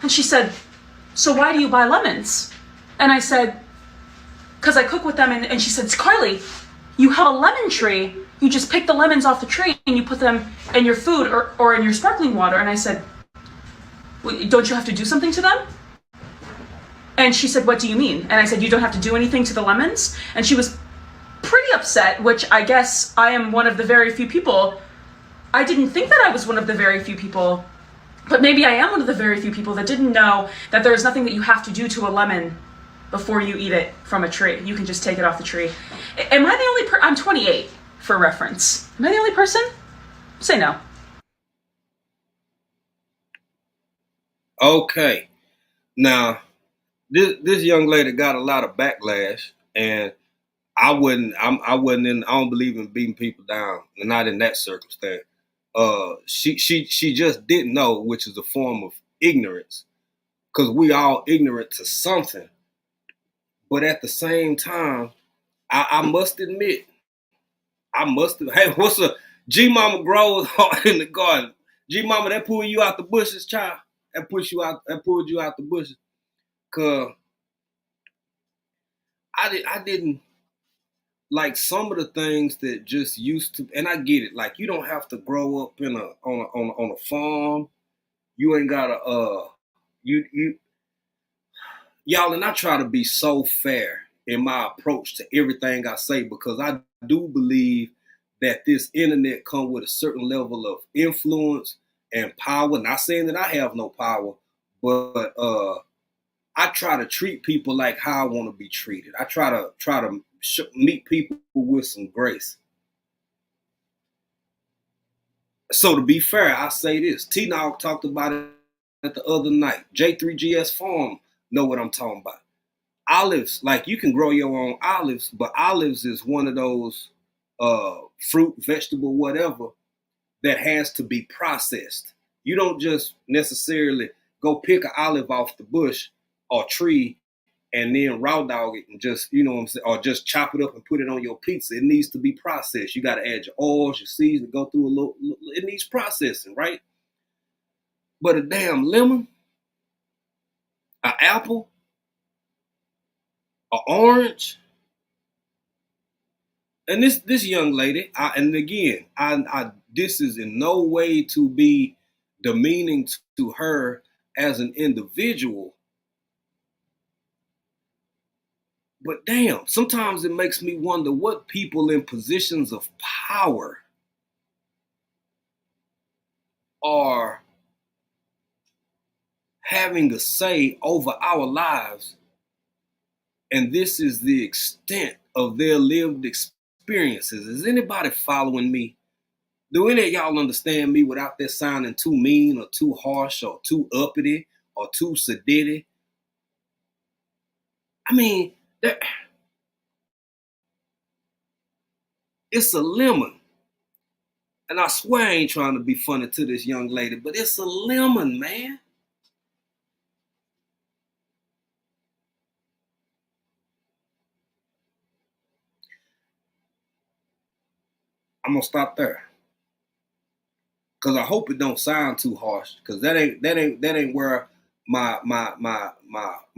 And she said, so why do you buy lemons? And I said, because I cook with them. And she said, Carly, you have a lemon tree. You just pick the lemons off the tree and you put them in your food or in your sparkling water. And I said, don't you have to do something to them? And she said, what do you mean? And I said, you don't have to do anything to the lemons? And she was pretty upset, which I guess I am one of the very few people. I didn't think that I was one of the very few people, but maybe I am one of the very few people that didn't know that there is nothing that you have to do to a lemon before you eat it from a tree. You can just take it off the tree. Am I the only person? I'm 28 for reference. Am I the only person? Say no. Okay. Now, this young lady got a lot of backlash, and I don't believe in beating people down, not in that circumstance. She just didn't know, which is a form of ignorance, because we all ignorant to something. But at the same time, I must admit, hey, what's a G Mama grows hard in the garden? G Mama, that pulled you out the bushes, child. That pulled you out the bushes. Cause I didn't like some of the things that just used to, and I get it. Like, you don't have to grow up on a farm. You ain't gotta y'all, and I try to be so fair in my approach to everything I say, because I do believe that this internet comes with a certain level of influence and power. Not saying that I have no power, but I try to treat people like how I want to be treated. I try to meet people with some grace. So to be fair, I say this. T-Nog talked about it the other night. J3GS Farm know what I'm talking about. Olives, like, you can grow your own olives, but olives is one of those fruit, vegetable, whatever, that has to be processed. You don't just necessarily go pick an olive off the bush or tree and then raw dog it and just, you know what I'm saying, or just chop it up and put it on your pizza. It needs to be processed. You got to add your oils, your seasoning, go through a little, it needs processing, right? But a damn lemon, an apple, an orange, and this young lady, this is in no way to be demeaning to her as an individual, but damn, sometimes it makes me wonder what people in positions of power are having a say over our lives. And this is the extent of their lived experiences. Is anybody following me? Do any of y'all understand me without that sounding too mean or too harsh or too uppity or too sedity? I mean, it's a lemon. And I swear I ain't trying to be funny to this young lady, but it's a lemon, man. I'm gonna stop there, cause I hope it don't sound too harsh, cause that ain't where my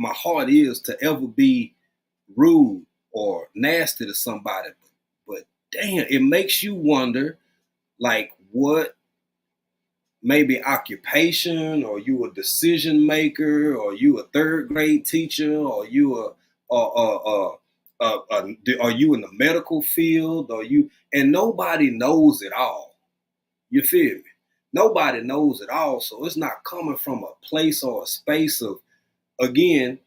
heart is to ever be rude or nasty to somebody. But damn, it makes you wonder, like, what maybe occupation, or you a decision maker, or you a third grade teacher, or you are you in the medical field, or you, and nobody knows it all. You feel me? Nobody knows it all, so it's not coming from a place or a space of, again,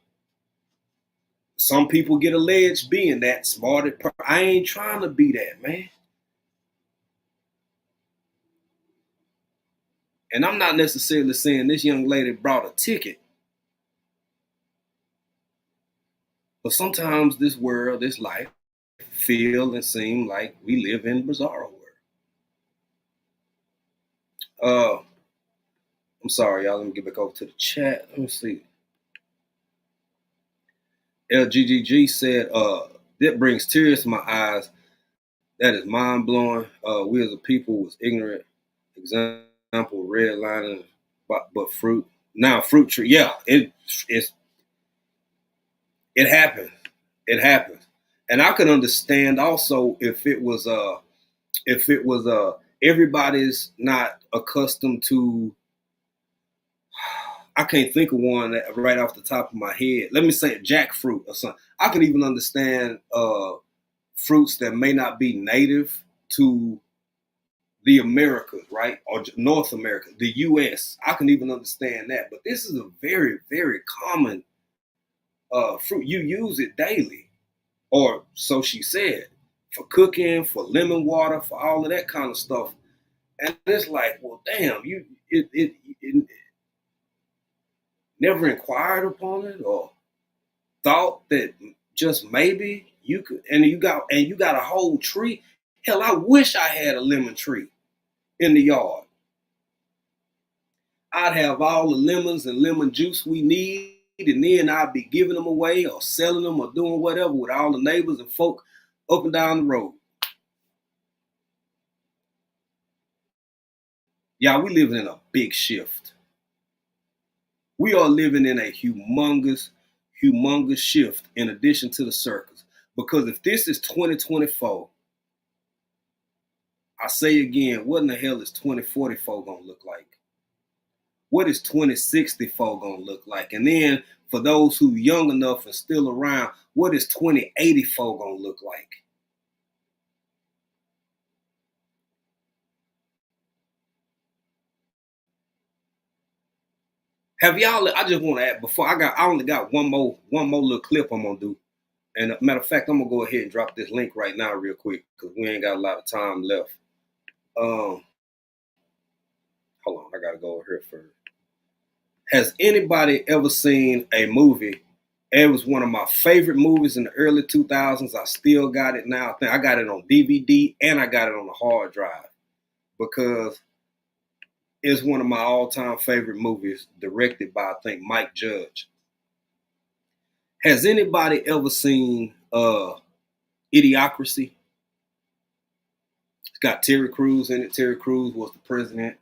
some people get alleged being that smart. I ain't trying to be that, man. And I'm not necessarily saying this young lady brought a ticket. But sometimes this world, this life, feel and seem like we live in bizarro world. I'm sorry, y'all. Let me get back over to the chat. Let me see. LGGG said, that brings tears to my eyes. That is mind blowing. We as a people was ignorant. Example, redlining, but fruit. Now fruit tree. Yeah, it happens. It happens. And I could understand also if it was everybody's not accustomed to, I can't think of one that right off the top of my head. Let me say jackfruit or something. I could even understand fruits that may not be native to the Americas, right? Or North America, the US. I can even understand that. But this is a very, very common fruit. You use it daily, or so she said, for cooking, for lemon water, for all of that kind of stuff. And it's like, well, damn, it never inquired upon it or thought that just maybe you could, and you got a whole tree. Hell, I wish I had a lemon tree in the yard. I'd have all the lemons and lemon juice we need, and then I'd be giving them away or selling them or doing whatever with all the neighbors and folk up and down the road. Yeah, we living in a big shift. We are living in a humongous shift in addition to the circus. Because if this is 2024, I say again, what in the hell is 2044 gonna look like? What is 2064 gonna look like? And then for those who young enough and still around, what is 2084 gonna look like? Have y'all, I just want to add before I only got one more little clip I'm gonna do. And matter of fact, I'm gonna go ahead and drop this link right now real quick because we ain't got a lot of time left. Hold on, I gotta go over here first. Has anybody ever seen a movie? It was one of my favorite movies in the early 2000s. I still got it now. I think I got it on DVD and I got it on the hard drive because it's one of my all-time favorite movies, directed by, I think, Mike Judge. Has anybody ever seen Idiocracy? It's got Terry Crews in it. Terry Crews was the president.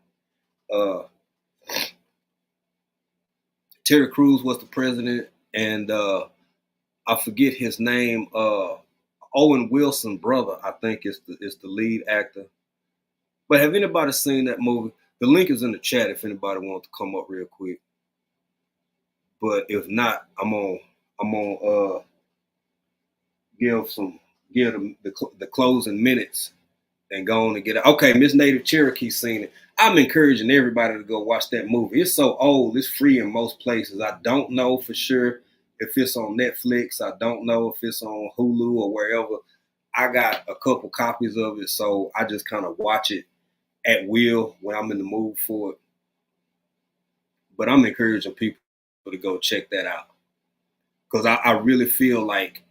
Terry Crews was the president, and I forget his name. Owen Wilson brother, I think, is the lead actor. But have anybody seen that movie? The link is in the chat if anybody wants to come up real quick. But if not, I'm on give the closing minutes and go on and get it. Okay, Miss Native Cherokee seen it. I'm encouraging everybody to go watch that movie. It's so old. It's free in most places. I don't know for sure if it's on Netflix. I don't know if it's on Hulu or wherever. I got a couple copies of it, so I just kind of watch it at will when I'm in the mood for it. But I'm encouraging people to go check that out because I really feel like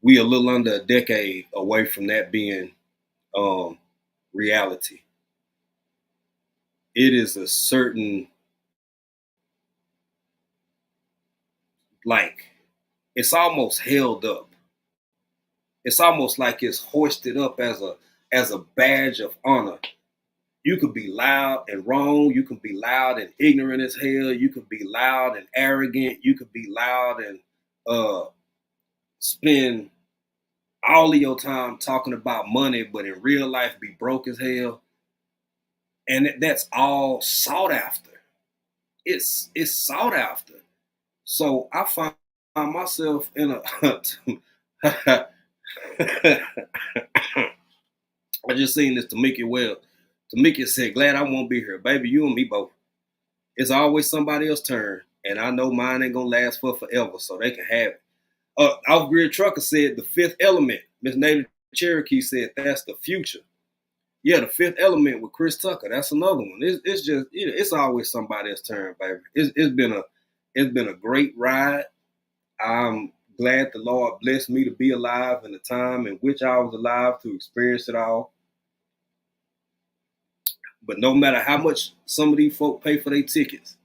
we a little under a decade away from that being reality. It is a certain, like, it's almost held up. It's almost like it's hoisted up as a badge of honor. You could be loud and wrong. You can be loud and ignorant as hell. You could be loud and arrogant. You could be loud and spend all of your time talking about money, but in real life be broke as hell. And that's all sought after. It's sought after. So I find myself in a I just seen this Tamika Well. Tamika said, glad I won't be here. Baby, you and me both. It's always somebody else's turn. And I know mine ain't gonna last for forever, so they can have it. Off-Grid Trucker said the fifth element. Miss Native Cherokee said that's the future. Yeah, the fifth element with Chris Tucker. That's another one. It's just, it's always somebody else's turn, baby. It's been a great ride. I'm glad the Lord blessed me to be alive in the time in which I was alive to experience it all. But no matter how much some of these folk pay for their tickets,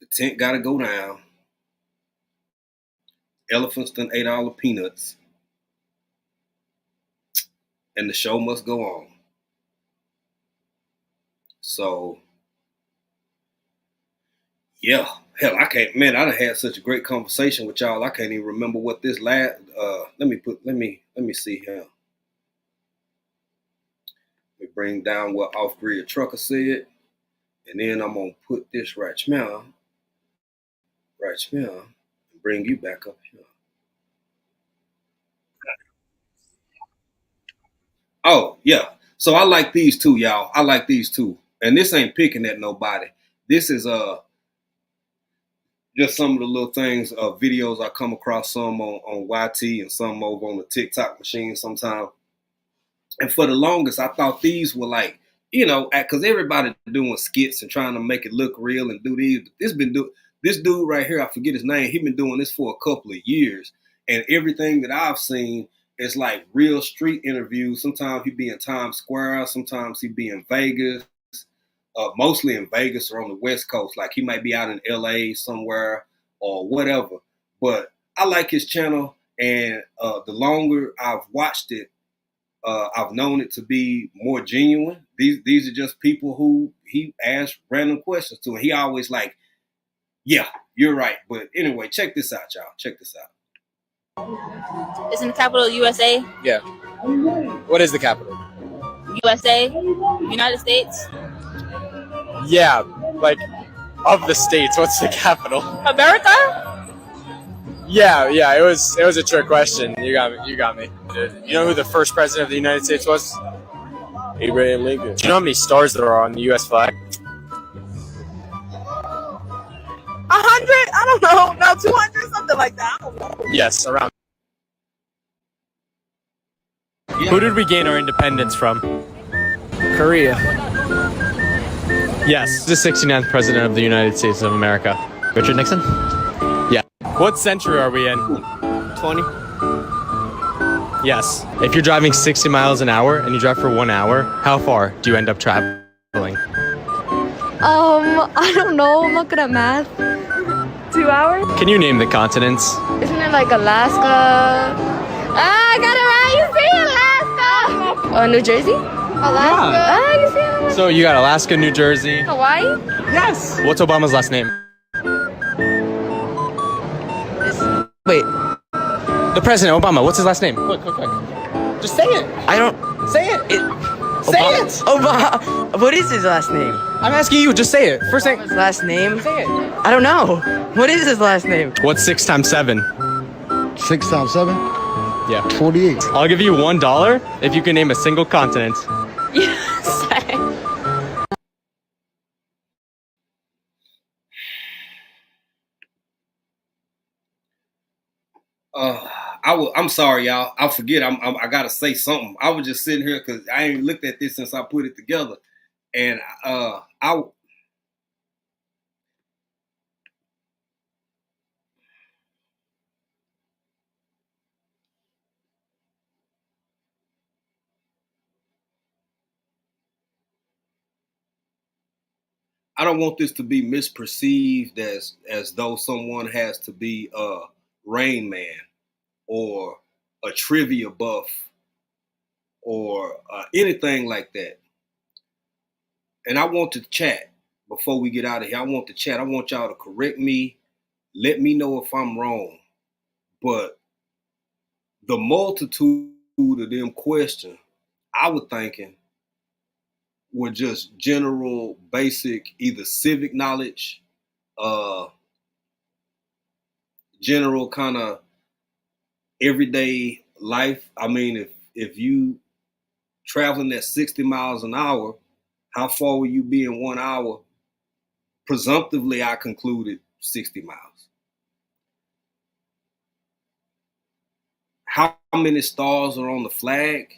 the tent got to go down. Elephants done ate all the peanuts. And the show must go on. So, yeah. Hell, I done had such a great conversation with y'all. I can't even remember what this let me see here. Let me bring down what Off-Grid Trucker said. And then I'm going to put this right now, and bring you back up here. Oh, yeah. So I like these two, y'all. I like these two. And this ain't picking at nobody. This is just some of the little things, videos I come across, some on YT and some over on the TikTok machine sometimes. And for the longest, I thought these were like, because everybody doing skits and trying to make it look real and do these. This dude right here, I forget his name, he been doing this for a couple of years. And everything that I've seen is like real street interviews. Sometimes he be in Times Square, sometimes he be in Vegas. Mostly in Vegas or on the West Coast. Like he might be out in LA somewhere or whatever. But I like his channel, and the longer I've watched it, I've known it to be more genuine. These are just people who he asks random questions to, and he always like, yeah, you're right. But anyway, check this out, y'all. Check this out. Isn't the capital USA? Yeah. What is the capital? USA? United States? Yeah, like of the states. What's the capital? America? Yeah. It was a trick question. You got me. You know who the first president of the United States was? Abraham Lincoln. Do you know how many stars there are on the U.S. flag? 100? I don't know. No, 200, something like that. I don't know. Yes, around. Yeah. Who did we gain our independence from? Korea. Yes, the 69th president of the United States of America. Richard Nixon? Yeah. What century are we in? 20. Yes. If you're driving 60 miles an hour and you drive for 1 hour, how far do you end up traveling? I don't know. I'm not good at math. 2 hours? Can you name the continents? Isn't it like Alaska? I got it right. You see Alaska? New Jersey? Alaska? Yeah. You see Alaska? So you got Alaska, New Jersey. Hawaii? Yes. What's Obama's last name? Wait. The president, Obama. What's his last name? Quick. Just say it. I don't. Say it. Say it. Obama. What is his last name? I'm asking you. Just say it. First thing. His last name? Say it. I don't know. What is his last name? What's 6 times 7? 6 times 7? Yeah. 28. I'll give you $1 if you can name a single continent. Yes. I'm sorry, y'all. I forget. I gotta say something. I was just sitting here because I ain't looked at this since I put it together, and I don't want this to be misperceived as though someone has to be a Rain Man or a trivia buff or anything like that. And I want to chat before we get out of here. I want to chat. I want y'all to correct me. Let me know if I'm wrong. But the multitude of them questions, I was thinking, were just general, basic, either civic knowledge, general kind of everyday life. I mean, if you traveling at 60 miles an hour, how far will you be in 1 hour? Presumptively, I concluded 60 miles. How many stars are on the flag?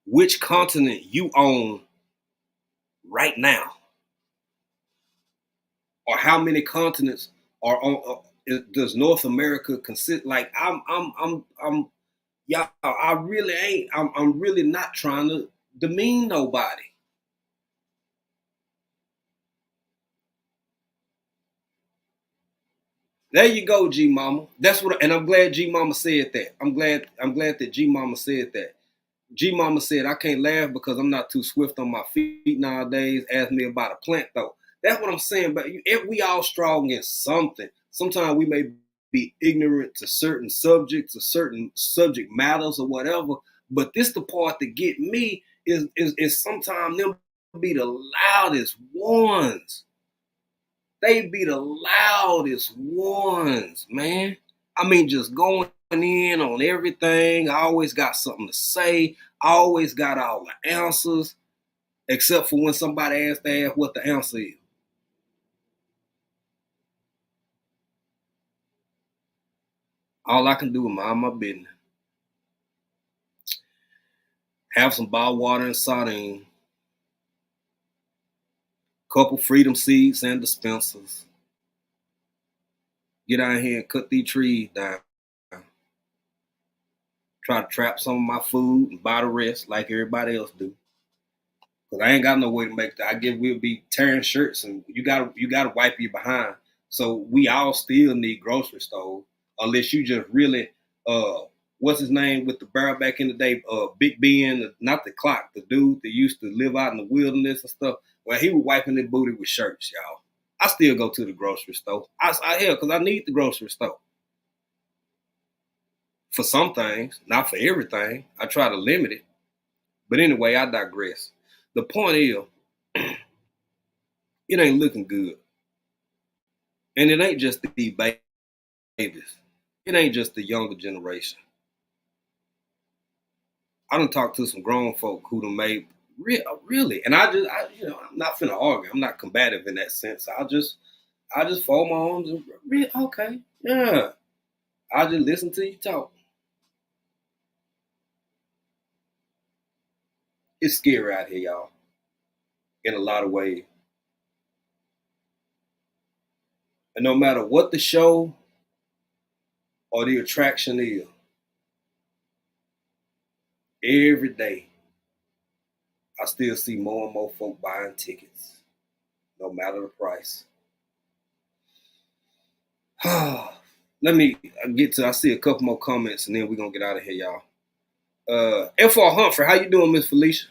Which continent you own right now? Or how many continents are on? Does North America consist? Like y'all. I really ain't. I'm really not trying to demean nobody. There you go, G Mama. That's what, and I'm glad G Mama said that. I'm glad that G Mama said that. G Mama said, I can't laugh because I'm not too swift on my feet nowadays. Ask me about a plant though. That's what I'm saying. But if we all strong in something, sometimes we may be ignorant to certain subjects or certain subject matters or whatever. But this the part that get me is sometimes them be the loudest ones. They be the loudest ones, man. I mean, just going in on everything. I always got something to say. I always got all the answers, except for when somebody asks what the answer is. All I can do is mind my business. Have some bottled water and sardine. Couple freedom seeds and dispensers. Get out here and cut these trees down. Try to trap some of my food and buy the rest like everybody else do. Cause I ain't got no way to make that. I guess we'll be tearing shirts and you gotta wipe your behind. So we all still need grocery stores, unless you just really what's his name with the barrel back in the day, Big Ben, not the clock, the dude that used to live out in the wilderness and stuff. Well, he was wiping his booty with shirts, y'all. I still go to the grocery store. Because I need the grocery store. For some things, not for everything. I try to limit it. But anyway, I digress. The point is, it ain't looking good. And it ain't just the babies. It ain't just the younger generation. I done talked to some grown folk who done made really, and I'm not finna argue. I'm not combative in that sense. I just fold my arms and really, okay, yeah. I just listen to you talk. It's scary out here, y'all. In a lot of ways. And no matter what the show or the attraction is, every day, I still see more and more folk buying tickets, no matter the price. Let me get to, I see a couple more comments and then we're going to get out of here, y'all. F.R. Humphrey, how you doing, Miss Felicia?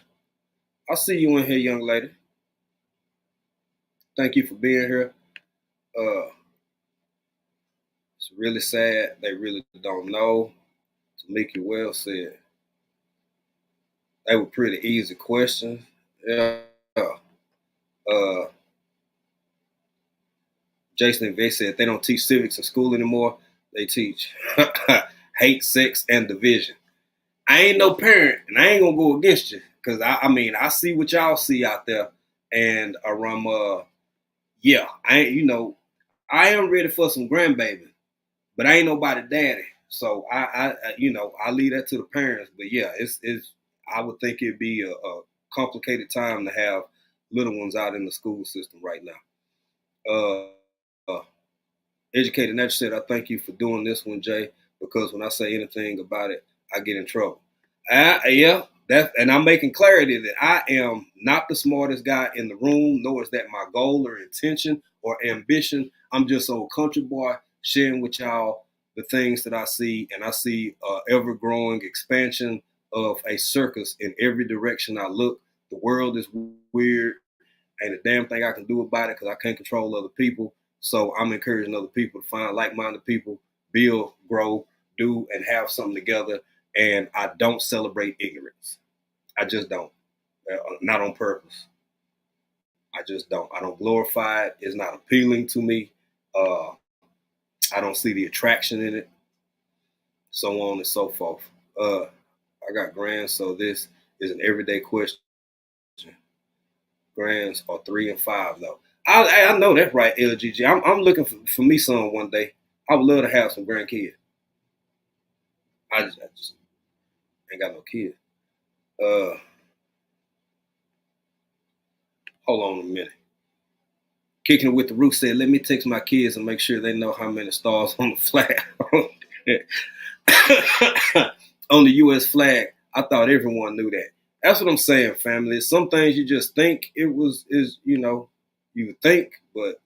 I see you in here, young lady. Thank you for being here. It's really sad. They really don't know. Tamika well said. They were pretty easy questions. Yeah. Jason and Vic said they don't teach civics in school anymore. They teach hate, sex, and division. I ain't no parent, and I ain't gonna go against you, because I see what y'all see out there, and yeah, I am ready for some grandbaby, but I ain't nobody daddy, so I leave that to the parents. But yeah, it's I would think it'd be a complicated time to have little ones out in the school system right now. Educated Nature said, I thank you for doing this one, Jay, because when I say anything about it, I get in trouble. And I'm making clarity that I am not the smartest guy in the room, nor is that my goal or intention or ambition. I'm just old country boy sharing with y'all the things that I see, and I see ever-growing expansion of a circus in every direction I look. The world is weird. Ain't a damn thing I can do about it because I can't control other people. So I'm encouraging other people to find like-minded people, build, grow, do, and have something together. And I don't celebrate ignorance. I just don't. Not on purpose. I just don't. I don't glorify it. It's not appealing to me. I don't see the attraction in it. So on and so forth. I got grands, so this is an everyday question. Grands are 3 and 5 though. I know that's right, LGG. I'm looking for me some one day. I would love to have some grandkids. I just ain't got no kids. Hold on a minute. Kicking it with the Root said, let me text my kids and make sure they know how many stars on the flag. On the U.S. flag. I thought everyone knew that. That's what I'm saying, family. Some things you just think you think, but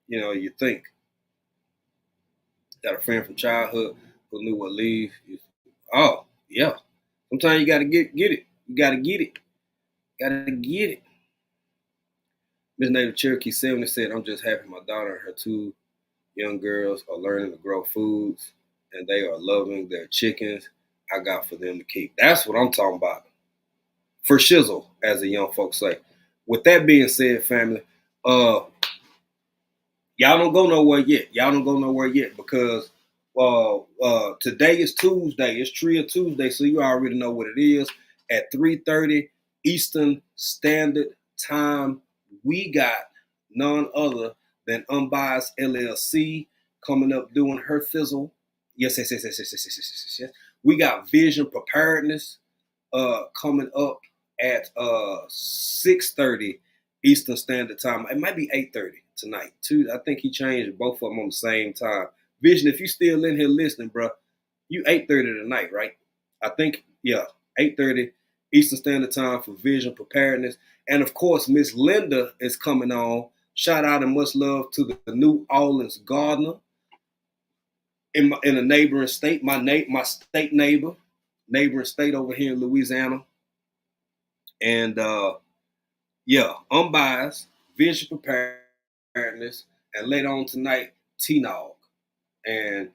you think. Got a friend from childhood who knew what leave. Oh, yeah. Sometimes you gotta get it. You gotta get it. Gotta get it. Miss Native Cherokee 70 said, I'm just happy my daughter and her 2 young girls are learning to grow foods and they are loving their chickens. I got for them to keep. That's what I'm talking about. For shizzle, as the young folks say. With that being said, family, y'all don't go nowhere yet. Y'all don't go nowhere yet because today is Tuesday. It's Tria Tuesday, so you already know what it is. At 3:30 Eastern Standard Time, we got none other than Unbiased LLC coming up doing her fizzle. Yes. We got Vision Preparedness coming up at 6:30 Eastern Standard Time. It might be 8:30 tonight. I think he changed both of them on the same time. Vision, if you still in here listening, bro, you 8:30 tonight, right? I think, 8:30 Eastern Standard Time for Vision Preparedness. And of course, Miss Linda is coming on. Shout out and much love to the New Orleans Gardener in a neighboring state, my state neighboring state over here in Louisiana. And Unbiased, Vision Preparedness, and later on tonight, T-Nog. And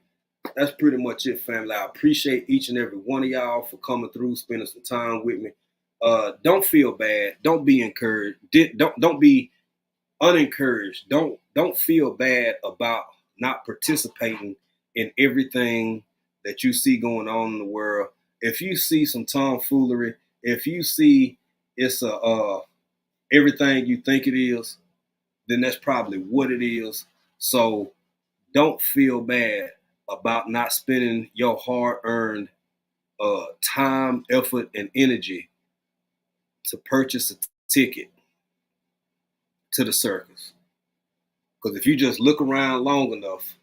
that's pretty much it, family. I appreciate each and every one of y'all for coming through, spending some time with me. Don't feel bad. Don't be encouraged. Don't be unencouraged. Don't feel bad about not participating in everything that you see going on in the world. If you see some tomfoolery, if you see it's everything you think it is, then that's probably what it is. So don't feel bad about not spending your hard-earned time, effort, and energy to purchase a ticket to the circus. Because if you just look around long enough,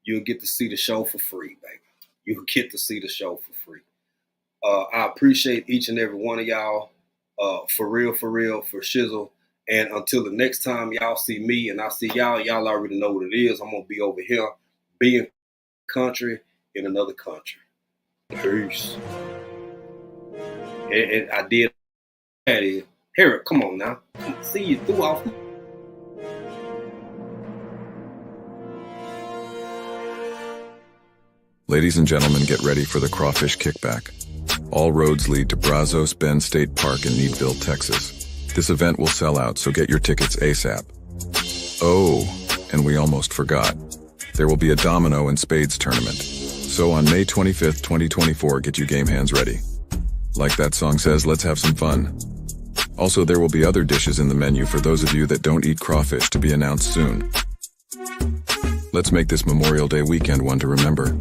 you'll get to see the show for free, baby. You'll get to see the show for free. I appreciate each and every one of y'all, for real, for shizzle. And until the next time y'all see me and I see y'all already know what it is. I'm going to be over here being country in another country. Peace. And I did that. Harriet, come on now. See you through off. Ladies and gentlemen, get ready for the Crawfish Kickback. All roads lead to Brazos Bend State Park in Needville, Texas. This event will sell out, so get your tickets ASAP. Oh, and we almost forgot. There will be a domino and spades tournament. So on May 25th, 2024, get your game hands ready. Like that song says, let's have some fun. Also, there will be other dishes in the menu for those of you that don't eat crawfish to be announced soon. Let's make this Memorial Day weekend one to remember.